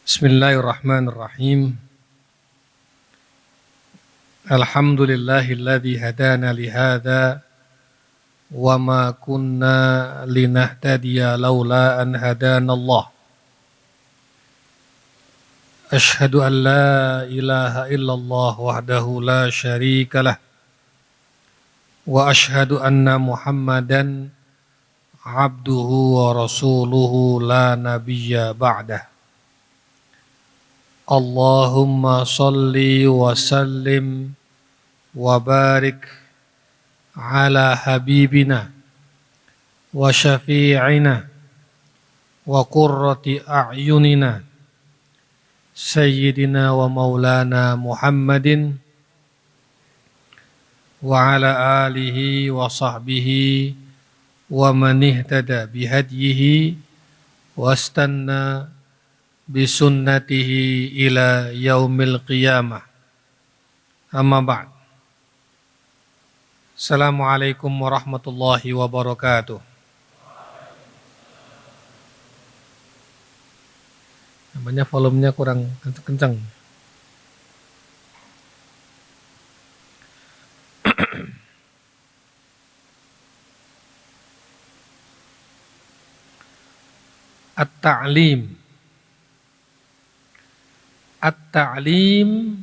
Bismillahirrahmanirrahim. Alhamdulillahilladzi hadana lihada wa ma kunna linahtadiya laula an hadanallah. Ashhadu an la ilaha illallah wahdahu la syarika lah wa ashhadu anna Muhammadan abduhu wa rasuluhu la nabiyya ba'dah. Allahumma salli wa sallim wa barik ala habibina wa syafi'ina wa qurrati a'yunina sayyidina wa maulana Muhammadin wa ala alihi wa sahbihi wa man ihtada bihadyihi wa istanna bisunnatihi ila yaumil qiyamah. Amma ba'd. Assalamualaikum warahmatullahi wabarakatuh. Namanya volumenya kurang kencang. At-ta'lim. At-ta'lim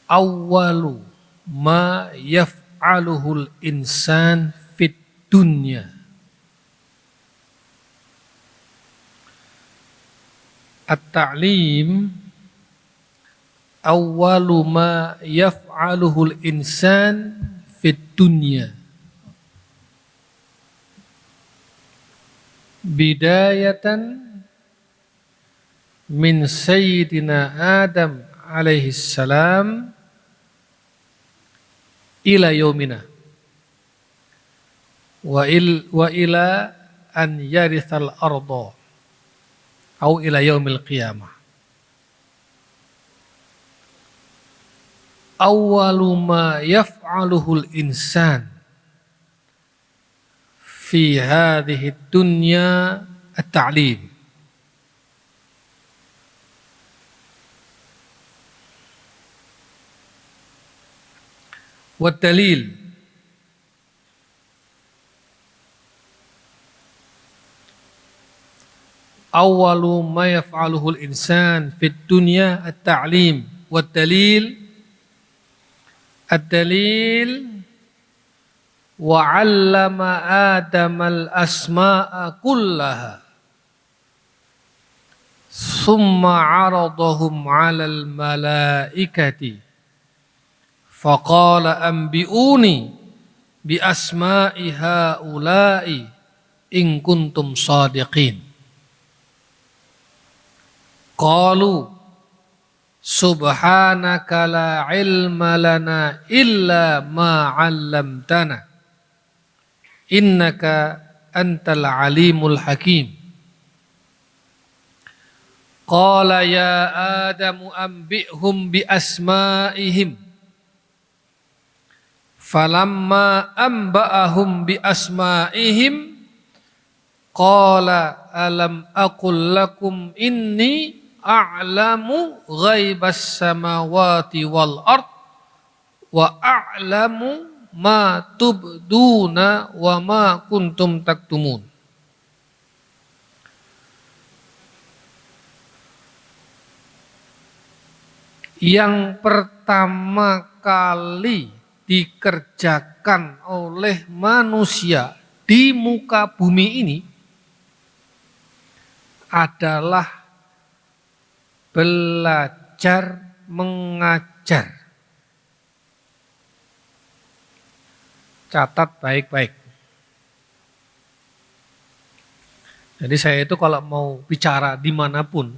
awwalu ma yaf'aluhul insan fit dunya. At-ta'lim awwalu ma yaf'aluhul insan fit dunya. Bidayatan min sayyidina Adam alaihi salam ila yaumina wa ila an yarithal arda au ila yaumil qiyamah. Awwalu ma yaf'aluhul insan fi hadhihi dunya at-ta'lim. Wad-dalil awwalu ma yaf'aluhu al-insan fid dunya at-ta'lim. Wad-dalil ad-dalil wa 'allama Adama al-asma'a kullaha summa 'aradahum 'alal malaikati faqala anbi'uni bi asma'i haula'i in kuntum shadiqin. Qalu subhanaka la ilma lana illa ma 'allamtana innaka antal alimul hakim. Qala ya Adamu anbi'hum bi asma'ihim. Falamma amba'ahum bi asma'ihim qala alam aqul lakum inni a'lamu ghaibas samawati wal ard wa a'lamu ma tubduna wa ma kuntum taktumun. Yang pertama kali dikerjakan oleh manusia di muka bumi ini adalah belajar mengajar. Catat baik-baik. Jadi saya itu kalau mau bicara dimanapun,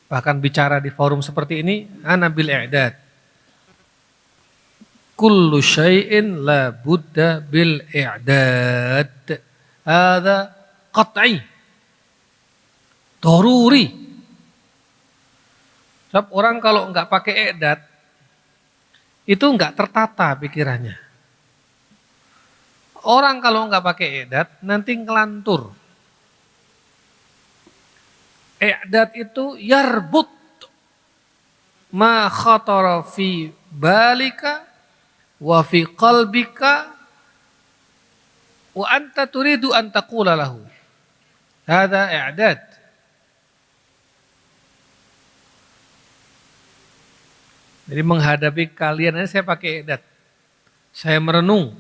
bahkan bicara di forum seperti ini, ana bil i'dad. Kullu syai'in la budda bil i'dad. Hadza qat'i. Daruri. Sebab orang kalau enggak pakai i'dad itu enggak tertata pikirannya. Orang kalau enggak pakai i'dad nanti ngelantur. i'dad itu yarbut ma khatara fi balika wa fi qalbika wa anta turidu an taqula lahu. Hadza i'dad. Jadi menghadapi kalian ini saya pakai i'dad. Saya merenung.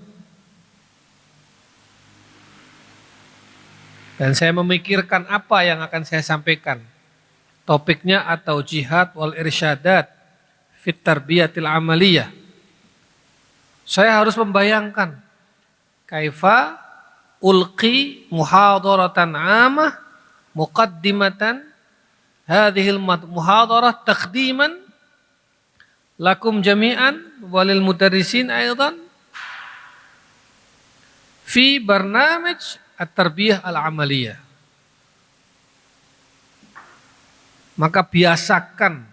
Dan saya memikirkan apa yang akan saya sampaikan. Topiknya atau jihad wal irsyadat fit tarbiyatil amaliyah. Saya harus membayangkan kaifa ulqi muhadaratan amah muqaddimatan hadhil muhadarah taqdiman lakum jami'an walil mudarrisin aidan fi barnamij at-tarbiyah al-amaliyah. Maka biasakan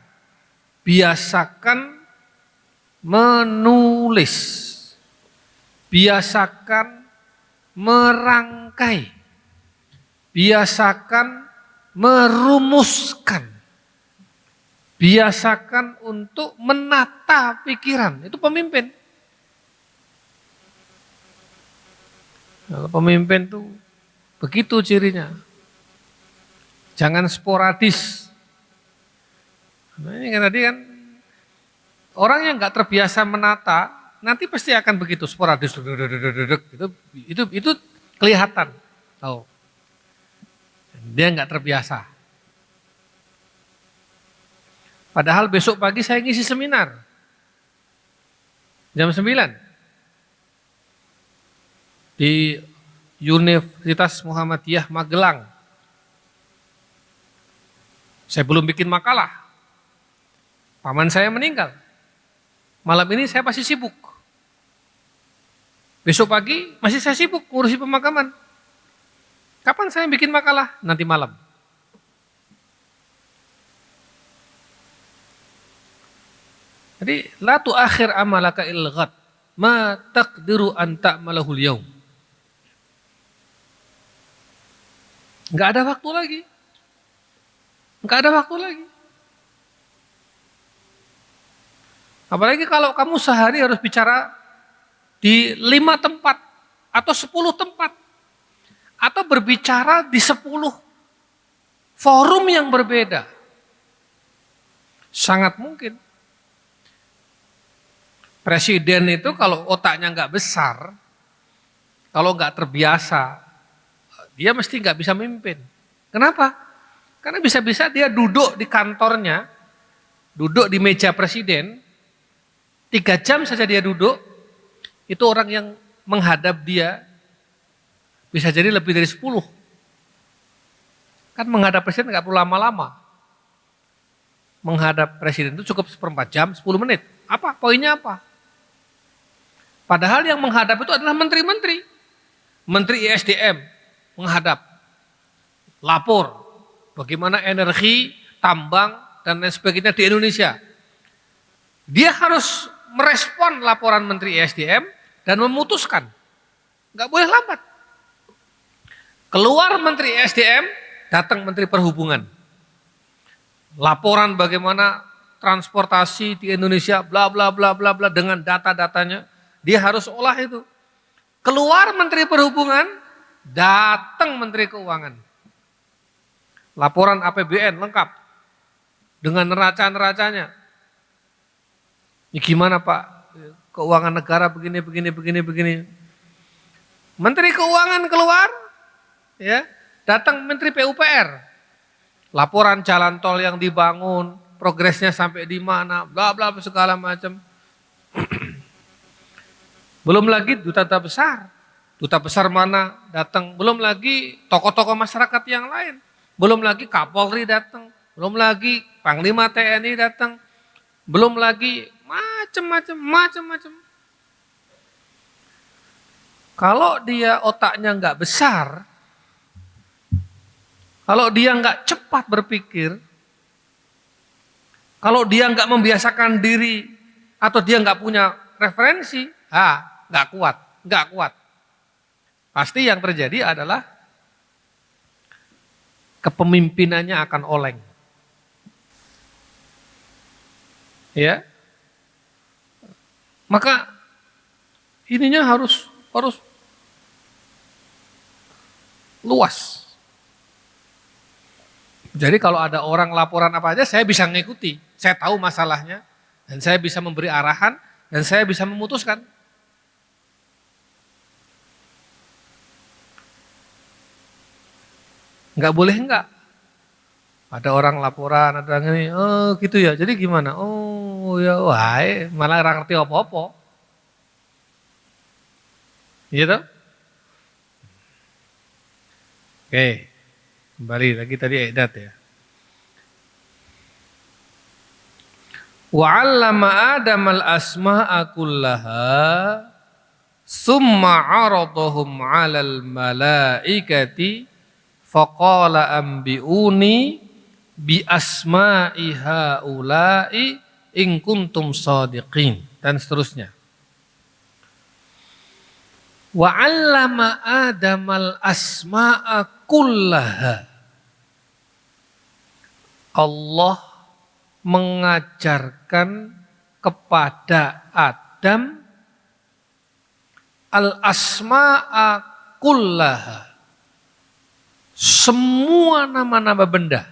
menulis, biasakan merangkai, biasakan merumuskan, biasakan untuk menata pikiran. Itu pemimpin. Kalau pemimpin tuh begitu cirinya. Jangan sporadis. Nah, ini kan tadi kan orang yang nggak terbiasa menata nanti pasti akan begitu sporadis. Itu kelihatan. Tahu. Dia nggak terbiasa. Padahal besok pagi saya ngisi seminar jam 9 di Universitas Muhammadiyah Magelang. Saya belum bikin makalah. Paman saya meninggal. Malam ini saya pasti sibuk. Besok pagi masih saya sibuk ngurusi pemakaman. Kapan saya bikin makalah? Nanti malam. Jadi la tuakhir amalaka il ghad ma taqdiru an ta'malahul yaum. Enggak ada waktu lagi. Enggak ada waktu lagi. Apalagi kalau kamu sehari harus bicara di 5 tempat atau 10 tempat atau berbicara di 10 forum yang berbeda. Sangat mungkin. Presiden itu kalau otaknya nggak besar, kalau nggak terbiasa, dia mesti nggak bisa memimpin. Kenapa? Karena bisa-bisa dia duduk di kantornya, duduk di meja presiden, 3 jam saja dia duduk, itu orang yang menghadap dia bisa jadi lebih dari 10. Kan menghadap presiden nggak perlu lama-lama. Menghadap presiden itu cukup 1/4 jam, 10 menit. Apa? Poinnya apa? Padahal yang menghadap itu adalah menteri-menteri. Menteri ISDM menghadap, lapor bagaimana energi, tambang, dan lain sebagainya di Indonesia. Dia harus merespon laporan Menteri ISDM dan memutuskan. Nggak boleh lambat. Keluar Menteri ISDM, datang Menteri Perhubungan. Laporan bagaimana transportasi di Indonesia, bla bla bla bla bla dengan data-datanya. Dia harus olah itu. Keluar Menteri Perhubungan, datang Menteri Keuangan. Laporan APBN lengkap dengan neraca-neracanya. Ini gimana Pak? Keuangan negara begini. Menteri Keuangan keluar, ya, datang Menteri PUPR. Laporan jalan tol yang dibangun, progresnya sampai di mana, bla bla segala macam. Belum lagi duta besar mana datang, belum lagi tokoh-tokoh masyarakat yang lain, belum lagi Kapolri datang, belum lagi Panglima TNI datang, belum lagi macam-macam. Kalau dia otaknya nggak besar, kalau dia nggak cepat berpikir, kalau dia nggak membiasakan diri atau dia nggak punya referensi, nggak kuat. Pasti yang terjadi adalah kepemimpinannya akan oleng. Ya. Maka ininya harus luas. Jadi kalau ada orang laporan apa aja, saya bisa mengikuti. Saya tahu masalahnya, dan saya bisa memberi arahan, dan saya bisa memutuskan. Enggak boleh enggak. Ada orang laporan, ada yang ini, oh gitu ya, jadi gimana? Oh ya, wah, malah ngerti apa-apa. Gitu? Oke, kembali lagi tadi idat ya. Wa 'allama Adam al-asma'a kullaha summa 'aradahum 'alal malaikati faqala ambi'uni bi asma'i haula'i in kuntum shadiqin, dan seterusnya. Wa 'allama Adam al-asma'a kullaha. Allah mengajarkan kepada Adam al-asma'a kullaha, semua nama-nama benda.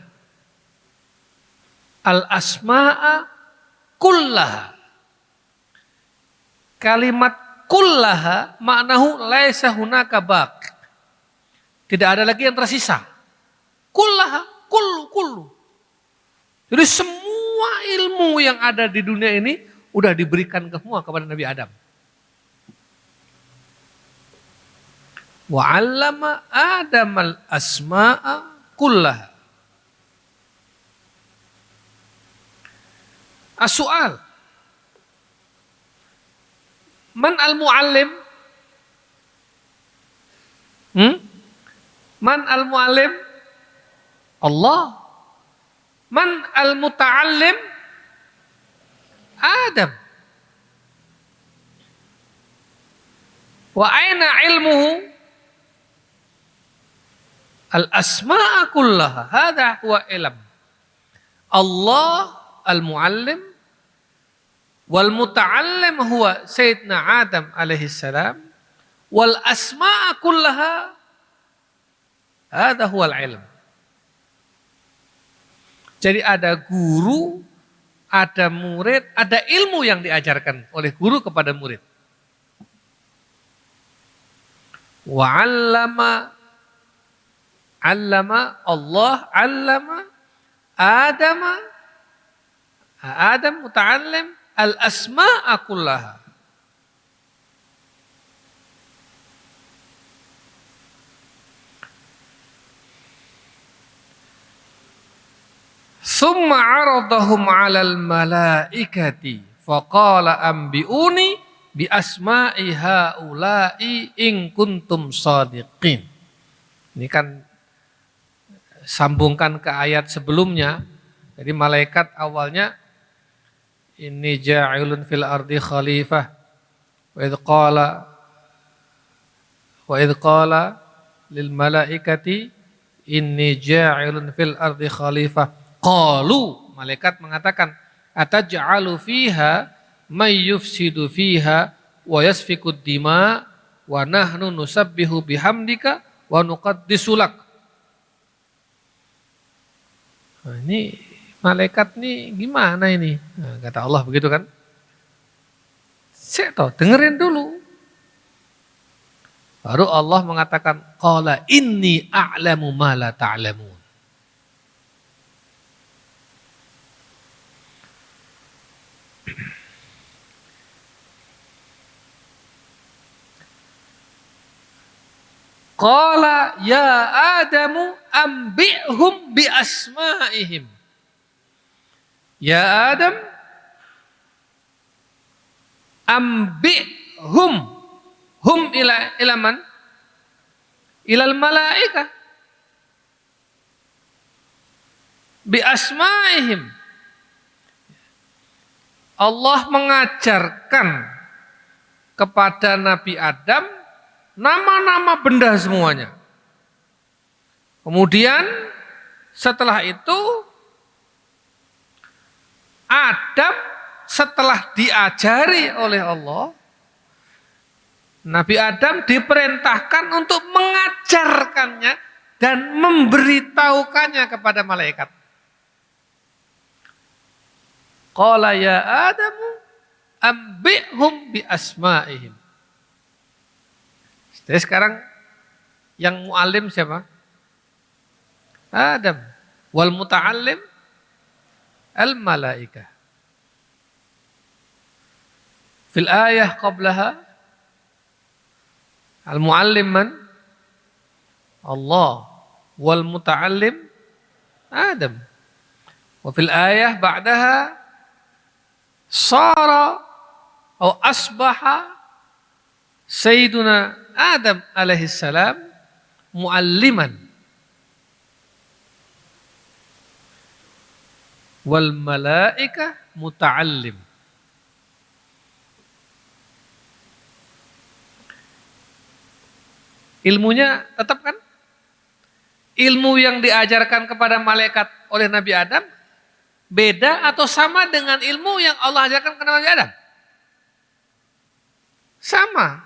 Al-asma'a kullaha. Kalimat kullaha maknahu laisa hunaka baq. Tidak ada lagi yang tersisa. Kullaha, kullu. Jadi semua ilmu yang ada di dunia ini udah diberikan semua kepada Nabi Adam. Wa 'allama Adam al-asma'a kullaha. As-su'al. Man al-mu'allim? Man al-mu'allim? Allah. Man al-muta'allim? Adam. Wa aina ilmuhu? Al-asma'a kullaha. Hadha huwa ilm. Allah al-mu'allim wal muta'allim huwa Sayyidina Adam alaihi salam wal asma'a kullaha hadha huwa al-ilm. Jadi ada guru, ada murid, ada ilmu yang diajarkan oleh guru kepada murid. Wa 'allama Allah 'allama Adam muta'allim al-asma'a kullaha. Summa 'aradahum 'alal malaikati faqala ambi'uni bi asma'i haula'i in kuntum shadiqin. Ini kan sambungkan ke ayat sebelumnya. Jadi malaikat awalnya inni ja'ilun fil ardi khalifah wa idh qala lil malaikati inni ja'ilun fil ardi khalifah. Qalu, malaikat mengatakan, ataj'alu fiha may yufsidu fiha wa yasfikud dima wa nahnu nusabbihu bihamdika wa nuqaddisu lak. Nah, ini malaikat nih gimana ini? Nah, kata Allah begitu kan? Dengerin dulu. Baru Allah mengatakan, qala inni a'lamu ma la ta'lamun. Qala ya Adamu ambi'hum bi asma'ihim. Ya Adam ambi'hum, hum ila man? Ilal malaika. Bi asma'ihim. Allah mengajarkan kepada Nabi Adam nama-nama benda semuanya. Kemudian setelah itu Adam setelah diajari oleh Allah, Nabi Adam diperintahkan untuk mengajarkannya dan memberitahukannya kepada malaikat. Qala ya Adamu ambi'hum bi asma'ihim. Jadi sekarang yang mu'alim siapa? Adam. Wal muta'allim al malaikah. Fil ayah qablaha al mu'allim man? Allah. Wal muta'allim Adam. Wa fil ayah ba'daha sara atau asbaha Sayyiduna Adam alaihissalam mu'alliman wal malaika muta'allim. Ilmunya tetap kan? Ilmu yang diajarkan kepada malaikat oleh Nabi Adam beda atau sama dengan ilmu yang Allah ajarkan kepada Nabi Adam? Sama.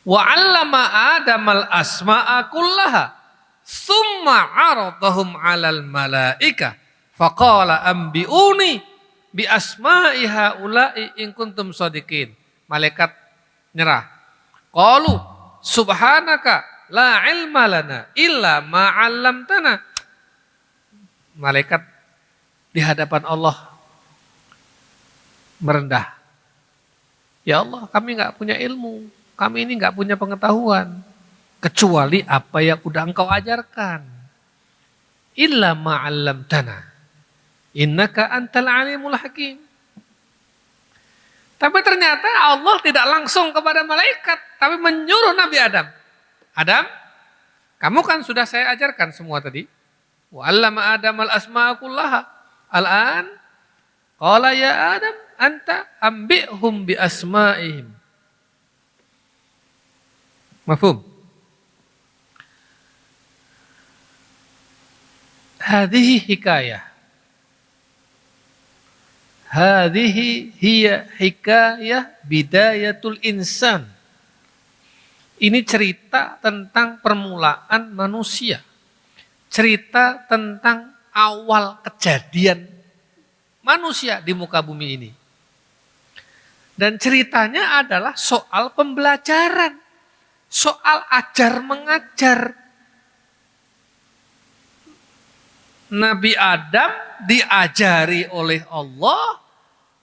Wa 'allama Adamal asma'a kullaha summa 'aradahum 'alal malaika faqala ambi'uni bi asma'i haula'i in kuntum shadiqin. Malaikat nyerah. Qalu subhanaka la ilma lana illa ma 'allamtana. Malaikat di hadapan Allah merendah. Ya Allah, kami enggak punya ilmu. Kami ini enggak punya pengetahuan kecuali apa yang udah Engkau ajarkan. Illa ma 'allamtana. Innaka antal alimul hakim. Tapi ternyata Allah tidak langsung kepada malaikat, tapi menyuruh Nabi Adam. Adam, kamu kan sudah saya ajarkan semua tadi. Wa 'allama Adamal asma'a kullaha. Al-an qala ya Adam anta ambi'hum bi asma'ihim. Mafhum? Hadhihi hikayah. Hadhihi hiya hikayah bidayatul insan. Ini cerita tentang permulaan manusia. Cerita tentang awal kejadian manusia di muka bumi ini. Dan ceritanya adalah soal pembelajaran. Soal ajar mengajar. Nabi Adam diajari oleh Allah,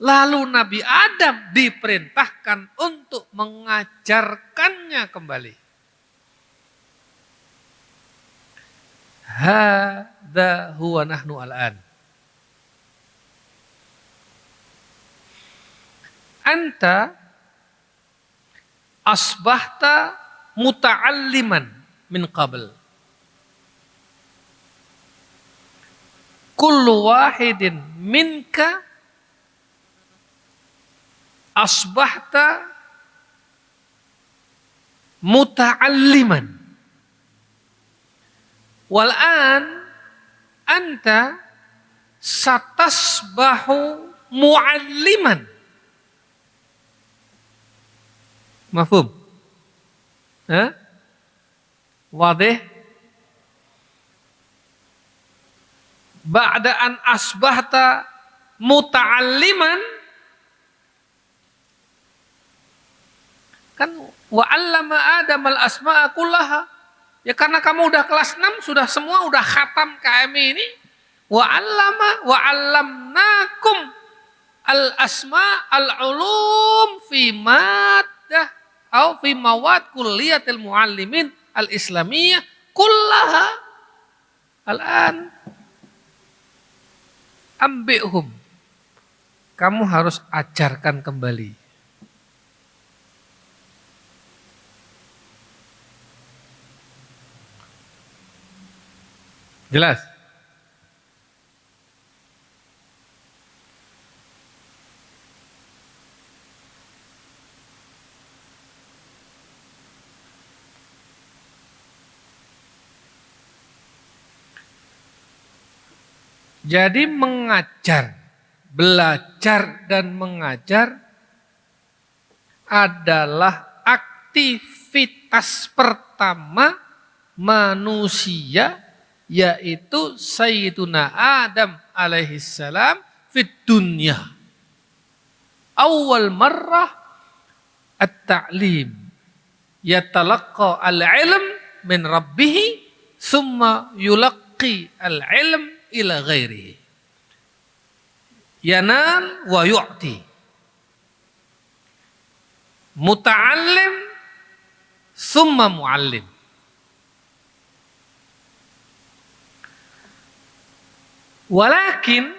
lalu Nabi Adam diperintahkan untuk mengajarkannya kembali. Hadza huwa nahnu al-an. Anta asbahta muta'alliman min qabl. Kullu wahidin minka asbahta muta'alliman. Wal'an anta satasbahu mu'alliman. Mafhum? Wadih? Ba'da an asbahta muta'alliman, kan wa 'allama Adamal asma'a kullaha. Ya karena kamu udah kelas 6, sudah semua udah khatam KMI ini. Wa 'allamnakum al asma' al ulum fi maddah atau fi mawad kulliyatil muallimin al islamiyah kullaha. Al-an ambi'hum. Kamu harus ajarkan kembali. Jelas? Jadi mengajar, belajar dan mengajar adalah aktivitas pertama manusia, yaitu Sayyiduna Adam alaihissalam fid dunya. Awal marrah at-ta'lim. Yatalaqqa al-ilm min rabbihi summa yulaqqi al-ilm ila ghairihi. Yanal wa yu'ti. Muta'allim summa mu'allim. Walakin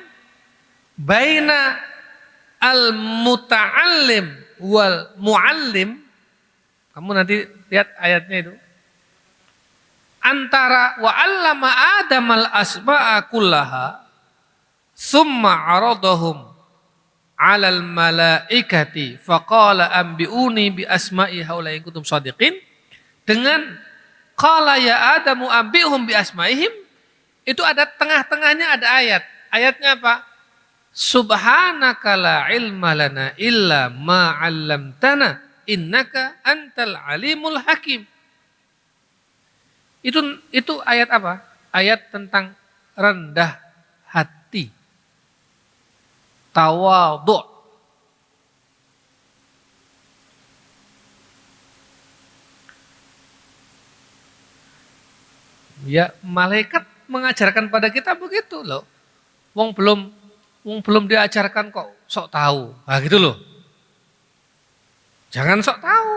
baina al-muta'allim wal mu'allim, kamu nanti lihat ayatnya itu, antara wa 'allama Adam al-asma'a kullaha summa 'aradahum 'alal malaikati faqala anbi'uni bi asma'i haula'i kuntum shadiqin, dengan qala ya Adamu anbi'hum bi asma'ihim, itu ada tengah-tengahnya ada ayat. Ayatnya apa? Subhanaka la ilma lana illa ma 'allamtana innaka antal alimul hakim. Itu ayat apa? Ayat tentang rendah hati. Tawadhu. Ya, malaikat mengajarkan pada kita begitu loh. Wong belum diajarkan kok sok tahu. Nah gitu loh. Jangan sok tahu.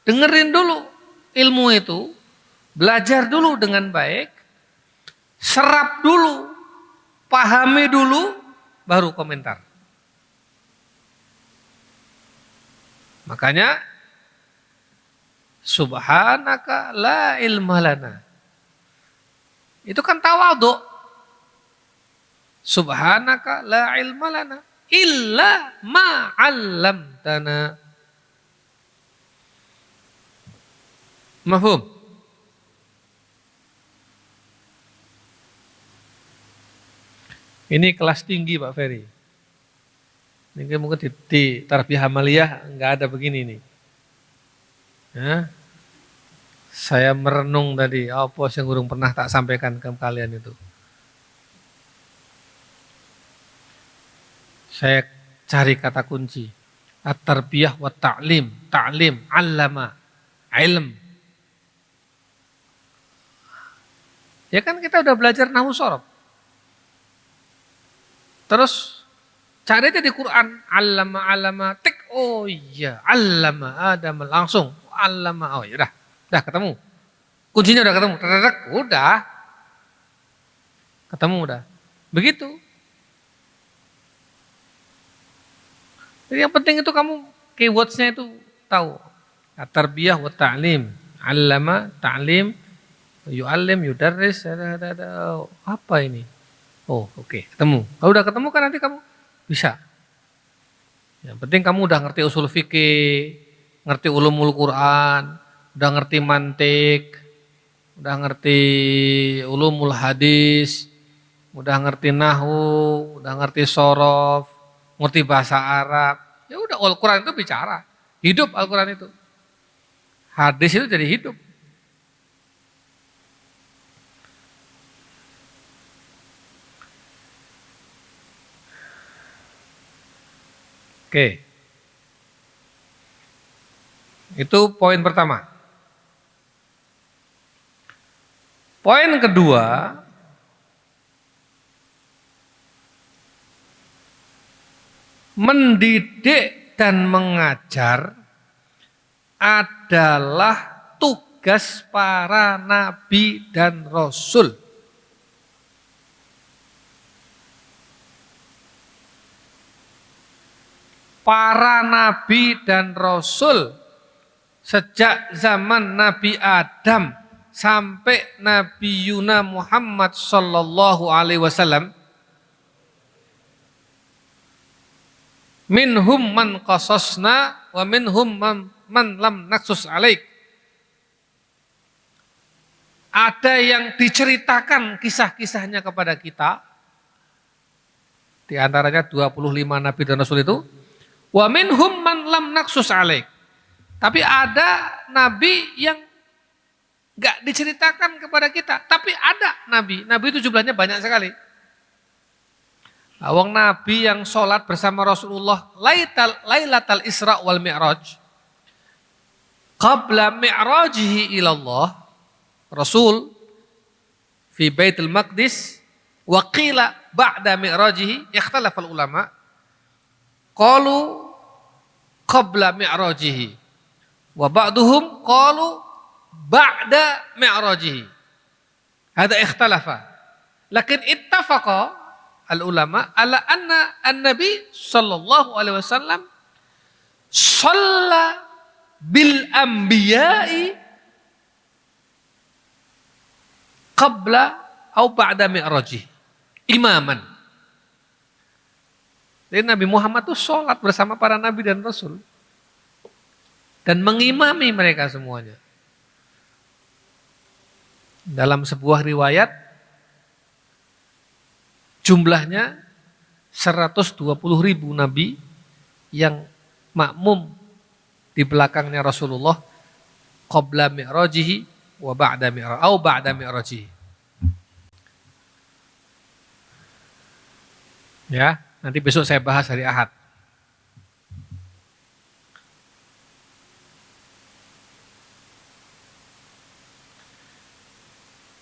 Dengerin dulu ilmu itu, belajar dulu dengan baik, serap dulu, pahami dulu, baru komentar. Makanya subhanaka la ilma lana. Itu kan tawadhu. Subhanaka la ilma lana illa ma 'allamtana. Mafhum? Ini kelas tinggi Pak Ferry. Ini mungkin di tarbiyah amaliyah enggak ada begini nih. Ya. Saya merenung tadi, apa yang gurung pernah tak sampaikan ke kalian itu. Saya cari kata kunci. At-tarbiyah wa ta'lim. Ta'lim, 'allama, ilm. Ya kan kita udah belajar nahwu shorof. Terus cari aja di Quran. 'Allama, tik. Oh iya, 'allama Adam, langsung. 'Allama, oh ya udah ketemu. Kuncinya udah ketemu. Udah. Ketemu udah. Begitu. Jadi yang penting itu kamu keywordsnya itu tahu. Tarbiyah wa ta'lim. 'Allama, ta'lim, yu'allim, yudarris. Apa ini? Oh oke, ketemu. Kalau udah ketemu kan nanti kamu bisa. Yang penting kamu udah ngerti usul fikih, ngerti ulumul Quran, udah ngerti mantik, udah ngerti ulumul hadis, udah ngerti nahwu, udah ngerti shorof, ngerti bahasa Arab. Ya udah, Al-Quran itu bicara. Hidup Al-Quran itu. Hadis itu jadi hidup. Oke. Itu poin pertama. Poin kedua, mendidik dan mengajar adalah tugas para nabi dan rasul. Para nabi dan rasul sejak zaman Nabi Adam sampai Nabi Yuna Muhammad sallallahu alaihi wasallam, minhum man qasasna wa minhum man lam naqsus alaik. Ada yang diceritakan kisah-kisahnya kepada kita, Di antaranya 25 nabi dan rasul itu. Wa minhum man lam naqsus alaik. Tapi ada nabi yang enggak diceritakan kepada kita, tapi ada nabi. Nabi itu jumlahnya banyak sekali. Awang nabi yang sholat bersama Rasulullah Lailatul Isra wal Mi'raj. Qabla mi'rajihi ilallah. Rasul fi Baitul Maqdis wa qila ba'da mi'rajihi, ikhtalafal ulama. Qalu qabla mi'rajihi wa ba'duhum qalu ba'da mi'rajihi. Hada ikhtalafa. Lakin ittafaqa al-ulama ala anna an-nabi sallallahu alaihi wasallam shalla bil anbiya'i qabla au ba'da mi'rajihi imaman. Jadi Nabi Muhammad itu sholat bersama para nabi dan rasul dan mengimami mereka semuanya. Dalam sebuah riwayat jumlahnya 120.000 nabi yang makmum di belakangnya Rasulullah qabla mi'rajihi wa ba'da mi'rajihi. Ya, nanti besok saya bahas hari Ahad.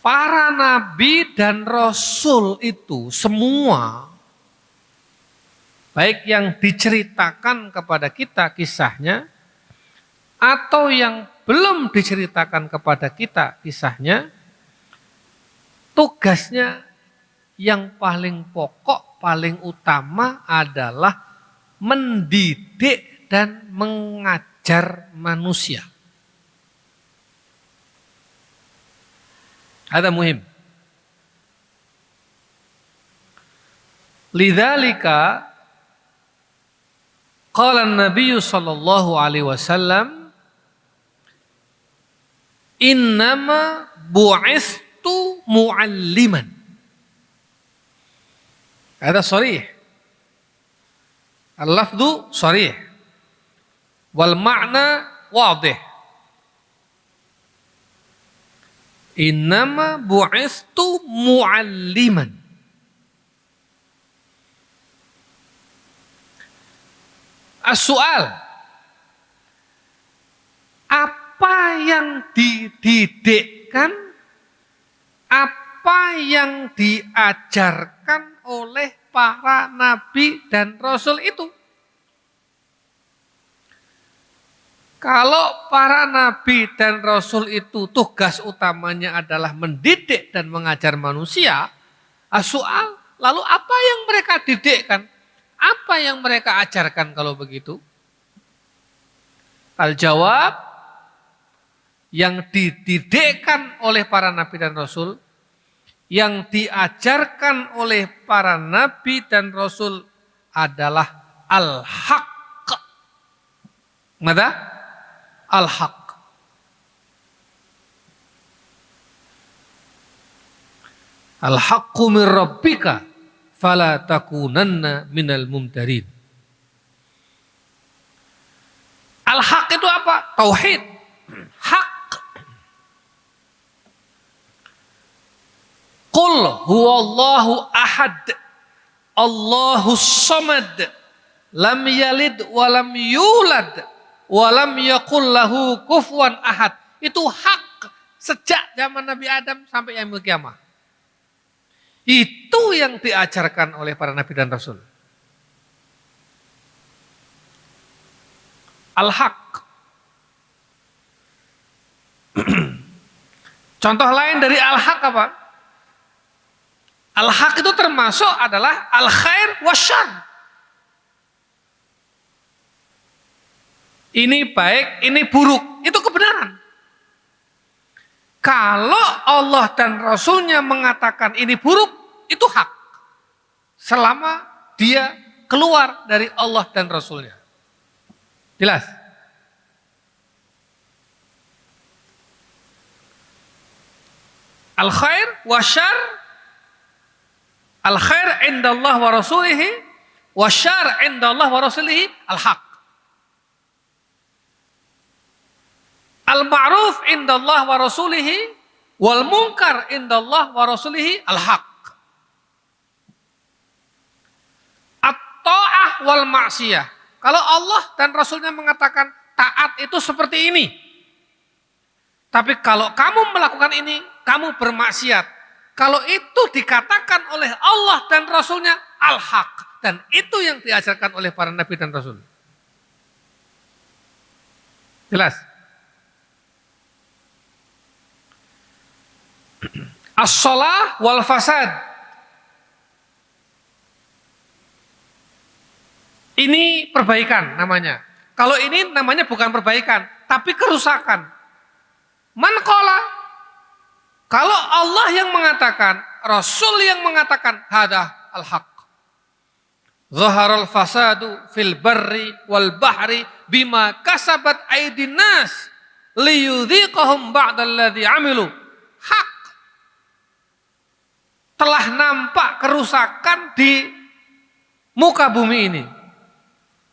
Para nabi dan rasul itu semua, baik yang diceritakan kepada kita kisahnya, atau yang belum diceritakan kepada kita kisahnya, tugasnya yang paling pokok, paling utama adalah mendidik dan mengajar manusia. Ada muhim. Lidzalika qala an-nabiy sallallahu alaihi wasallam innama bu'istu mu'alliman. Ada sharih. Al-lafdhu sharih. Wal ma'na wadih. Innama bu'istu mu'alliman. As-su'al. Apa yang dididikkan, apa yang diajarkan oleh para nabi dan rasul itu? Kalau para nabi dan rasul itu tugas utamanya adalah mendidik dan mengajar manusia, as-su'al, lalu apa yang mereka didikkan? Apa yang mereka ajarkan kalau begitu? Al-jawab, yang dididikkan oleh para nabi dan rasul, yang diajarkan oleh para nabi dan rasul adalah al-haq. Mada? Al-haq. Al-haqqu min rabbika fala takunanna minal mumtarin. Al-haq itu apa? Tauhid. Hak. Qul huwallahu ahad. Allahus samad. Lam yalid wa lam yulad. Walam yakul lahu kufuwan ahad. Itu hak sejak zaman Nabi Adam sampai yaumil kiamah. Itu yang diajarkan oleh para nabi dan rasul. Al-haq. Contoh lain dari al-haq apa? Al-haq itu termasuk adalah al-khair wasyarr. Ini baik, ini buruk, itu kebenaran. Kalau Allah dan Rasulnya mengatakan ini buruk, itu hak. Selama dia keluar dari Allah dan Rasulnya. Jelas? Al-khair wa syarr. Al-khair indallah wa rasulihi wasyar indallah wa rasulihi al-haq. Al-ma'ruf indallah wa rasulihi wal munkar indallah wa rasulihi al-haq. At-ta'ah wal ma'siyah. Kalau Allah dan Rasulnya mengatakan taat itu seperti ini. Tapi kalau kamu melakukan ini, kamu bermaksiat. Kalau itu dikatakan oleh Allah dan Rasulnya al-haq. Dan itu yang diajarkan oleh para nabi dan rasul. Jelas? As-shalah wal fasad. Ini perbaikan namanya. Kalau ini namanya bukan perbaikan, tapi kerusakan. Man qala, kalau Allah yang mengatakan, Rasul yang mengatakan, hadah al-haq. Zaharal fasadu fil barri wal bahri bima kasabat aydin nas liyudhiqahum ba'dalladzi amilu. Hak. Telah nampak kerusakan di muka bumi ini.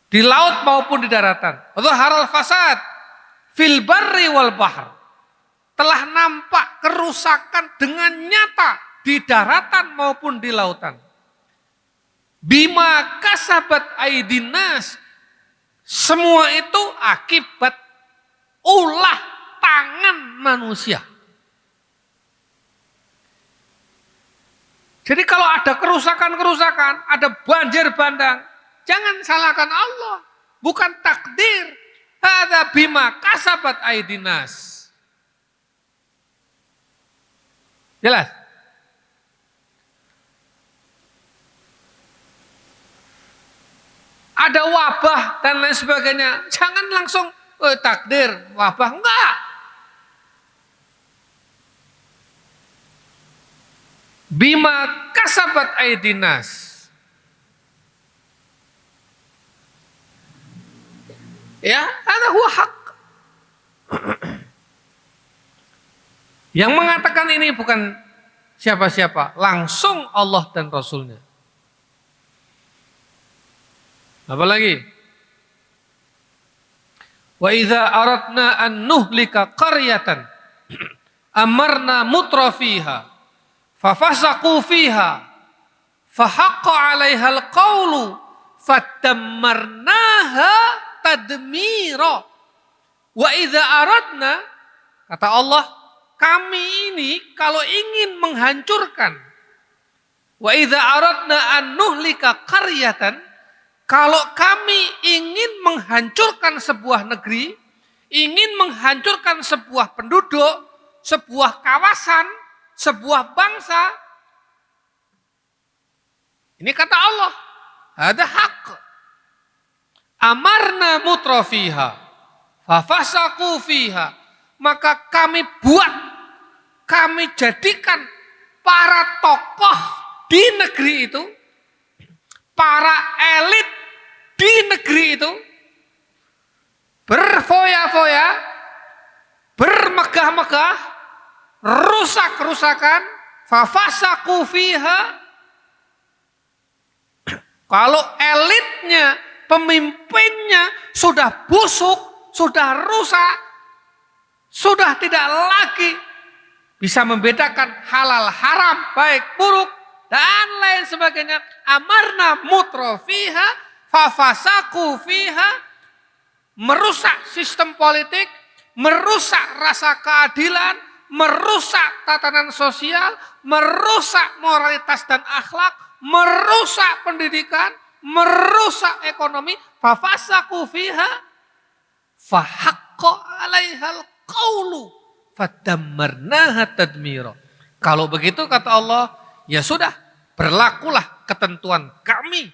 Di laut maupun di daratan. Zaharal fasad fil barri wal bahr. Telah nampak kerusakan dengan nyata di daratan maupun di lautan. Bima kasabat aydin nas. Semua itu akibat ulah tangan manusia. Jadi kalau ada kerusakan-kerusakan, ada banjir bandang, jangan salahkan Allah. Bukan takdir. Hadza bima kasabat aydin nas. Jelas? Ada wabah dan lain sebagainya. Jangan langsung takdir wabah. Enggak. Bima kasabat aydin nas. Ya, ada huwa hak. Yang mengatakan ini bukan siapa-siapa, langsung Allah dan Rasulnya. Apalagi? Wa idza aradna an nuhlika qaryatan amarna mutrafiha fafasaqu fiha fahaqqa 'alaiha al-qawlu fadammarnaha tadmira. Wa idza aradna, kata Allah, kami ini kalau ingin menghancurkan, wa idza aradna an nuhlika qaryatan, kalau kami ingin menghancurkan sebuah negeri, ingin menghancurkan sebuah penduduk, sebuah kawasan, sebuah bangsa, ini kata Allah, ada hak. Amarna mutrafiha, fafasaku fiha, maka kami buat, kami jadikan para tokoh di negeri itu, para elit di negeri itu, berfoya-foya, bermegah-megah, rusak-rusakan, fafasaku fiha. Kalau elitnya, pemimpinnya sudah busuk, sudah rusak, sudah tidak lagi bisa membedakan halal haram, baik buruk, dan lain sebagainya. Amarna mutrafiha fafasaku fiha, merusak sistem politik, merusak rasa keadilan, merusak tatanan sosial, merusak moralitas dan akhlak, merusak pendidikan, merusak ekonomi. Fafasaku fiha fahaqqa 'alaihal qawlu fadammarnaha tadmira. Kalau begitu kata Allah, ya sudah, berlakulah ketentuan kami.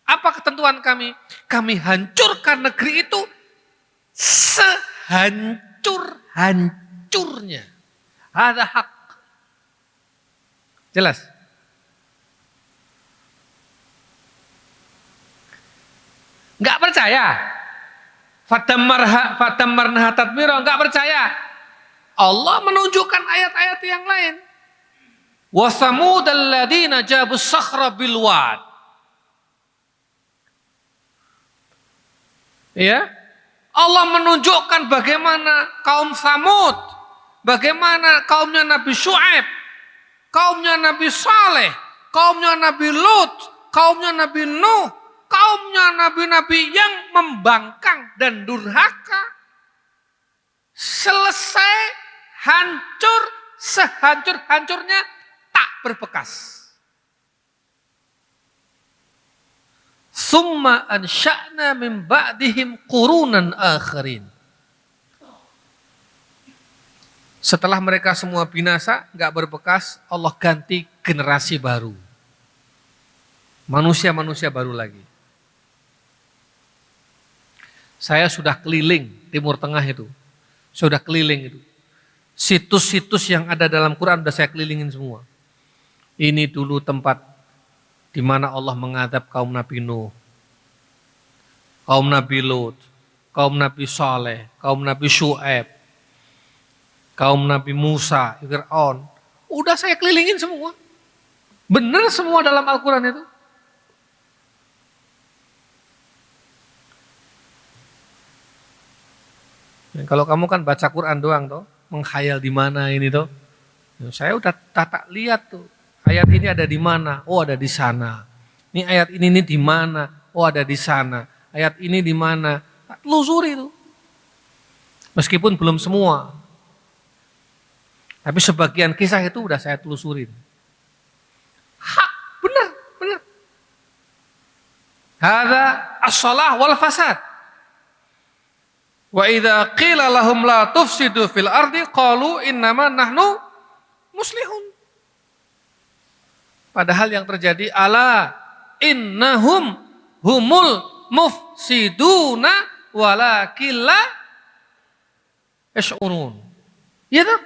Apa ketentuan kami? Kami hancurkan negeri itu sehancur-hancurnya. Ada hak. Jelas? Enggak percaya? Fadammarnaha tadmira, enggak percaya? Allah menunjukkan ayat-ayat yang lain. Wa thamudal ladzina jabus sakhra bil wad. Ya. Allah menunjukkan bagaimana kaum Samud, bagaimana kaumnya Nabi Syuaib, kaumnya Nabi Saleh, kaumnya Nabi Lut, kaumnya Nabi Nuh, kaumnya nabi-nabi yang membangkang dan durhaka. Selesai hancur, sehancur-hancurnya tak berbekas. Summa ansha'na min ba'dihim qurunan akharin. Setelah mereka semua binasa, gak berbekas, Allah ganti generasi baru. Manusia-manusia baru lagi. Saya sudah keliling Timur Tengah itu. Sudah keliling itu. Situs-situs yang ada dalam Quran sudah saya kelilingin semua. Ini dulu tempat di mana Allah mengadab kaum Nabi Nuh, kaum Nabi Lut, kaum Nabi Saleh, kaum Nabi Syuaib, kaum Nabi Musa, Fir'aun. Udah saya kelilingin semua. Benar semua dalam Al-Quran itu. Dan kalau kamu kan baca Quran doang toh, menghayal di mana ini toh. Saya udah tata lihat tuh. Ayat ini ada di mana? Oh, ada di sana. Ini ayat ini di mana? Oh, ada di sana. Ayat ini di mana? Telusuri itu. Meskipun belum semua. Tapi sebagian kisah itu udah saya telusurin. Hak, benar. Hadza as-shalah wal fasad. Wa idza qila lahum la tufsidu fil ardi qalu innama nahnu muslihun. Padahal yang terjadi ala innahum humul mufsiduna walakilla yash'urun. Iya tak?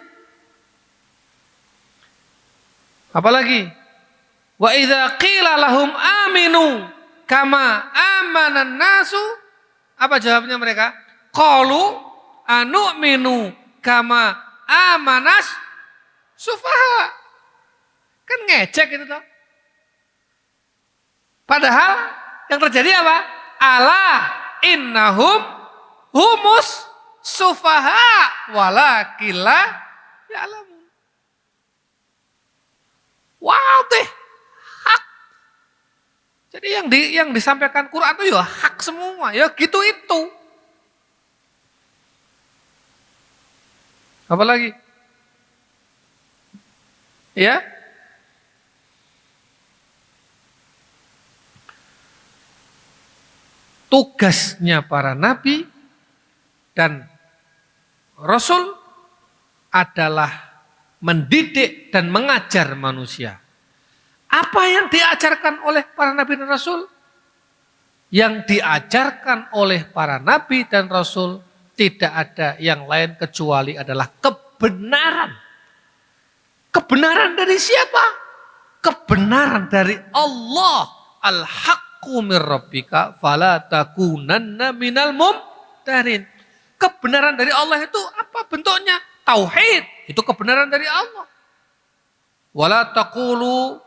Apalagi wa idza qila lahum aminu kama amanan nasu, apa jawabnya mereka? Qalu anu'minu kama amanas sufaha. Kan ngecek itu toh. Padahal yang terjadi apa? Ala innahum humus sufaha walakilla ya'lamun. Wow deh, hak. Jadi yang disampaikan Quran itu ya hak semua, ya gitu itu. Apa lagi? Ya? Tugasnya para nabi dan rasul adalah mendidik dan mengajar manusia. Apa yang diajarkan oleh para nabi dan rasul? Yang diajarkan oleh para nabi dan rasul tidak ada yang lain kecuali adalah kebenaran. Kebenaran dari siapa? Kebenaran dari Allah. Al-haqqu min rabbika fala takunanna minal mumtarin. Kebenaran dari Allah itu apa bentuknya? Tauhid. Itu kebenaran dari Allah. Wala taqulu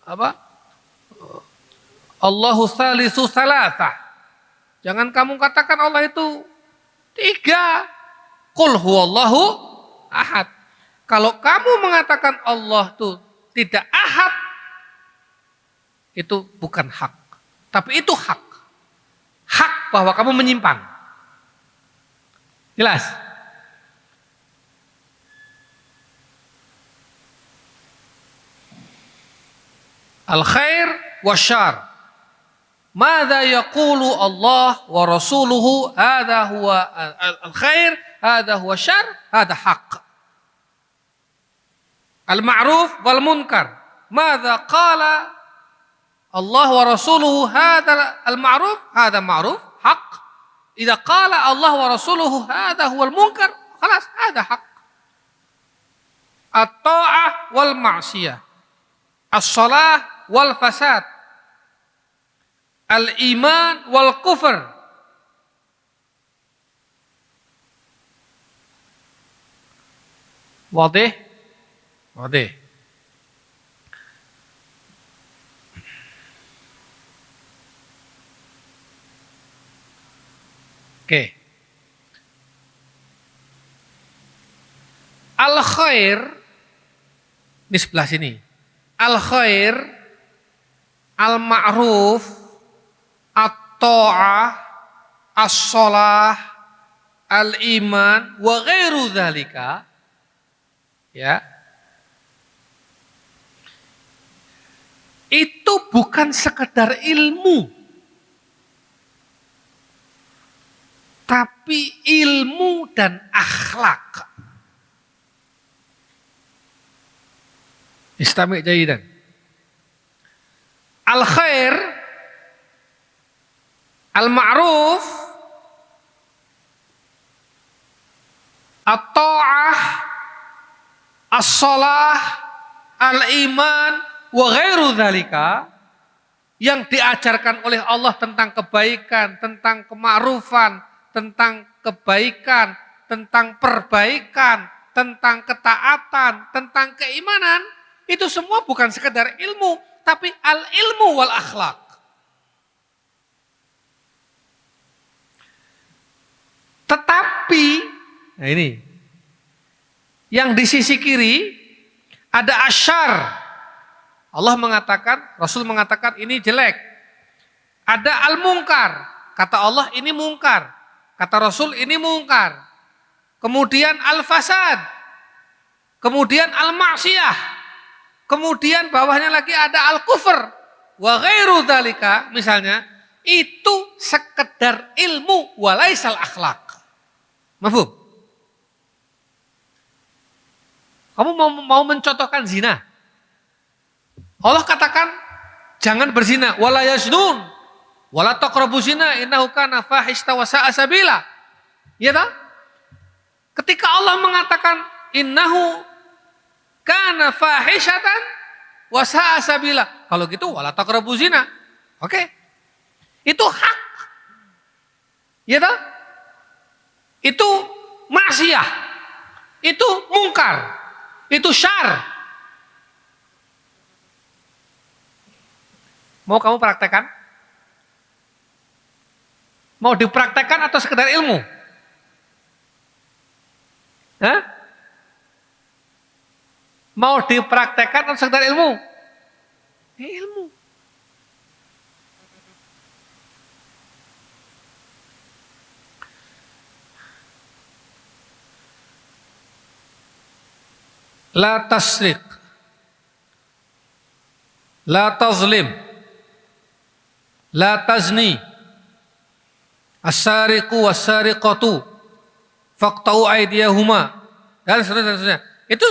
apa? Allahu salisu salasah. Jangan kamu katakan Allah itu 3. Qul huwallahu ahad. Kalau kamu mengatakan Allah itu tidak ahad, itu bukan hak. Tapi itu hak. Hak bahwa kamu menyimpang. Jelas? Al-khair wa syar. Mada yaqulu Allah wa rasuluhu, hadha huwa al-khair, hadha huwa syar, hadha haq. Al-ma'ruf wal munkar. Mada qala Allah wa rasuluhu hadha al-ma'ruf, hadha ma'ruf, haq. Idza qala Allah wa rasuluhu hadha huwa al-munkar, khalas, hadha haq. At-ta'ah wal ma'siyah. As-salah wal fasad. Al-iman wal kufr. Wadih? Oke. Oke. Al khair di sebelah sini. Al khair, al ma'ruf, at-ta'ah, as-shalah, al iman wa ghairu dzalika, ya. Itu bukan sekedar ilmu, tapi ilmu dan akhlak. Istami' jayidan. Al khair, al ma'ruf, at-ta'ah, as-shalah, al iman wa ghairu dzalika, yang diajarkan oleh Allah tentang kebaikan, tentang kema'rufan, tentang kebaikan, tentang perbaikan, tentang ketaatan, tentang keimanan, itu semua bukan sekedar ilmu, tapi al-ilmu wal akhlak. Tetapi, nah ini, yang di sisi kiri ada asyar. Allah mengatakan, Rasul mengatakan ini jelek. Ada al-mungkar, kata Allah ini mungkar, kata Rasul ini mungkar. Kemudian al-fasad, kemudian al-ma'siyah, kemudian bawahnya lagi ada al-kufr, wa ghairu dzalika, misalnya, itu sekedar ilmu walaisal akhlak. Mafhum? Kamu mau mencontohkan zina? Allah katakan jangan berzina, wala yaznun, wala taqrabu zina innahu kana fahisha wa sa'a sabila. Ya tak? Ketika Allah mengatakan innahu kana fahishatan wa sa'a sabila, kalau gitu wala taqrabu zina. Oke. Itu hak. Ya tak? Itu maksiyah. Itu mungkar. Itu syar. Mau kamu praktekkan? Mau dipraktekkan atau sekedar ilmu? Hah? Mau dipraktekkan atau sekedar ilmu? Ilmu. La tasrik, la tazlim, la tazni, as-sariqu was-sariqatu faqta'u aydiyahuma, dan seterusnya. Itu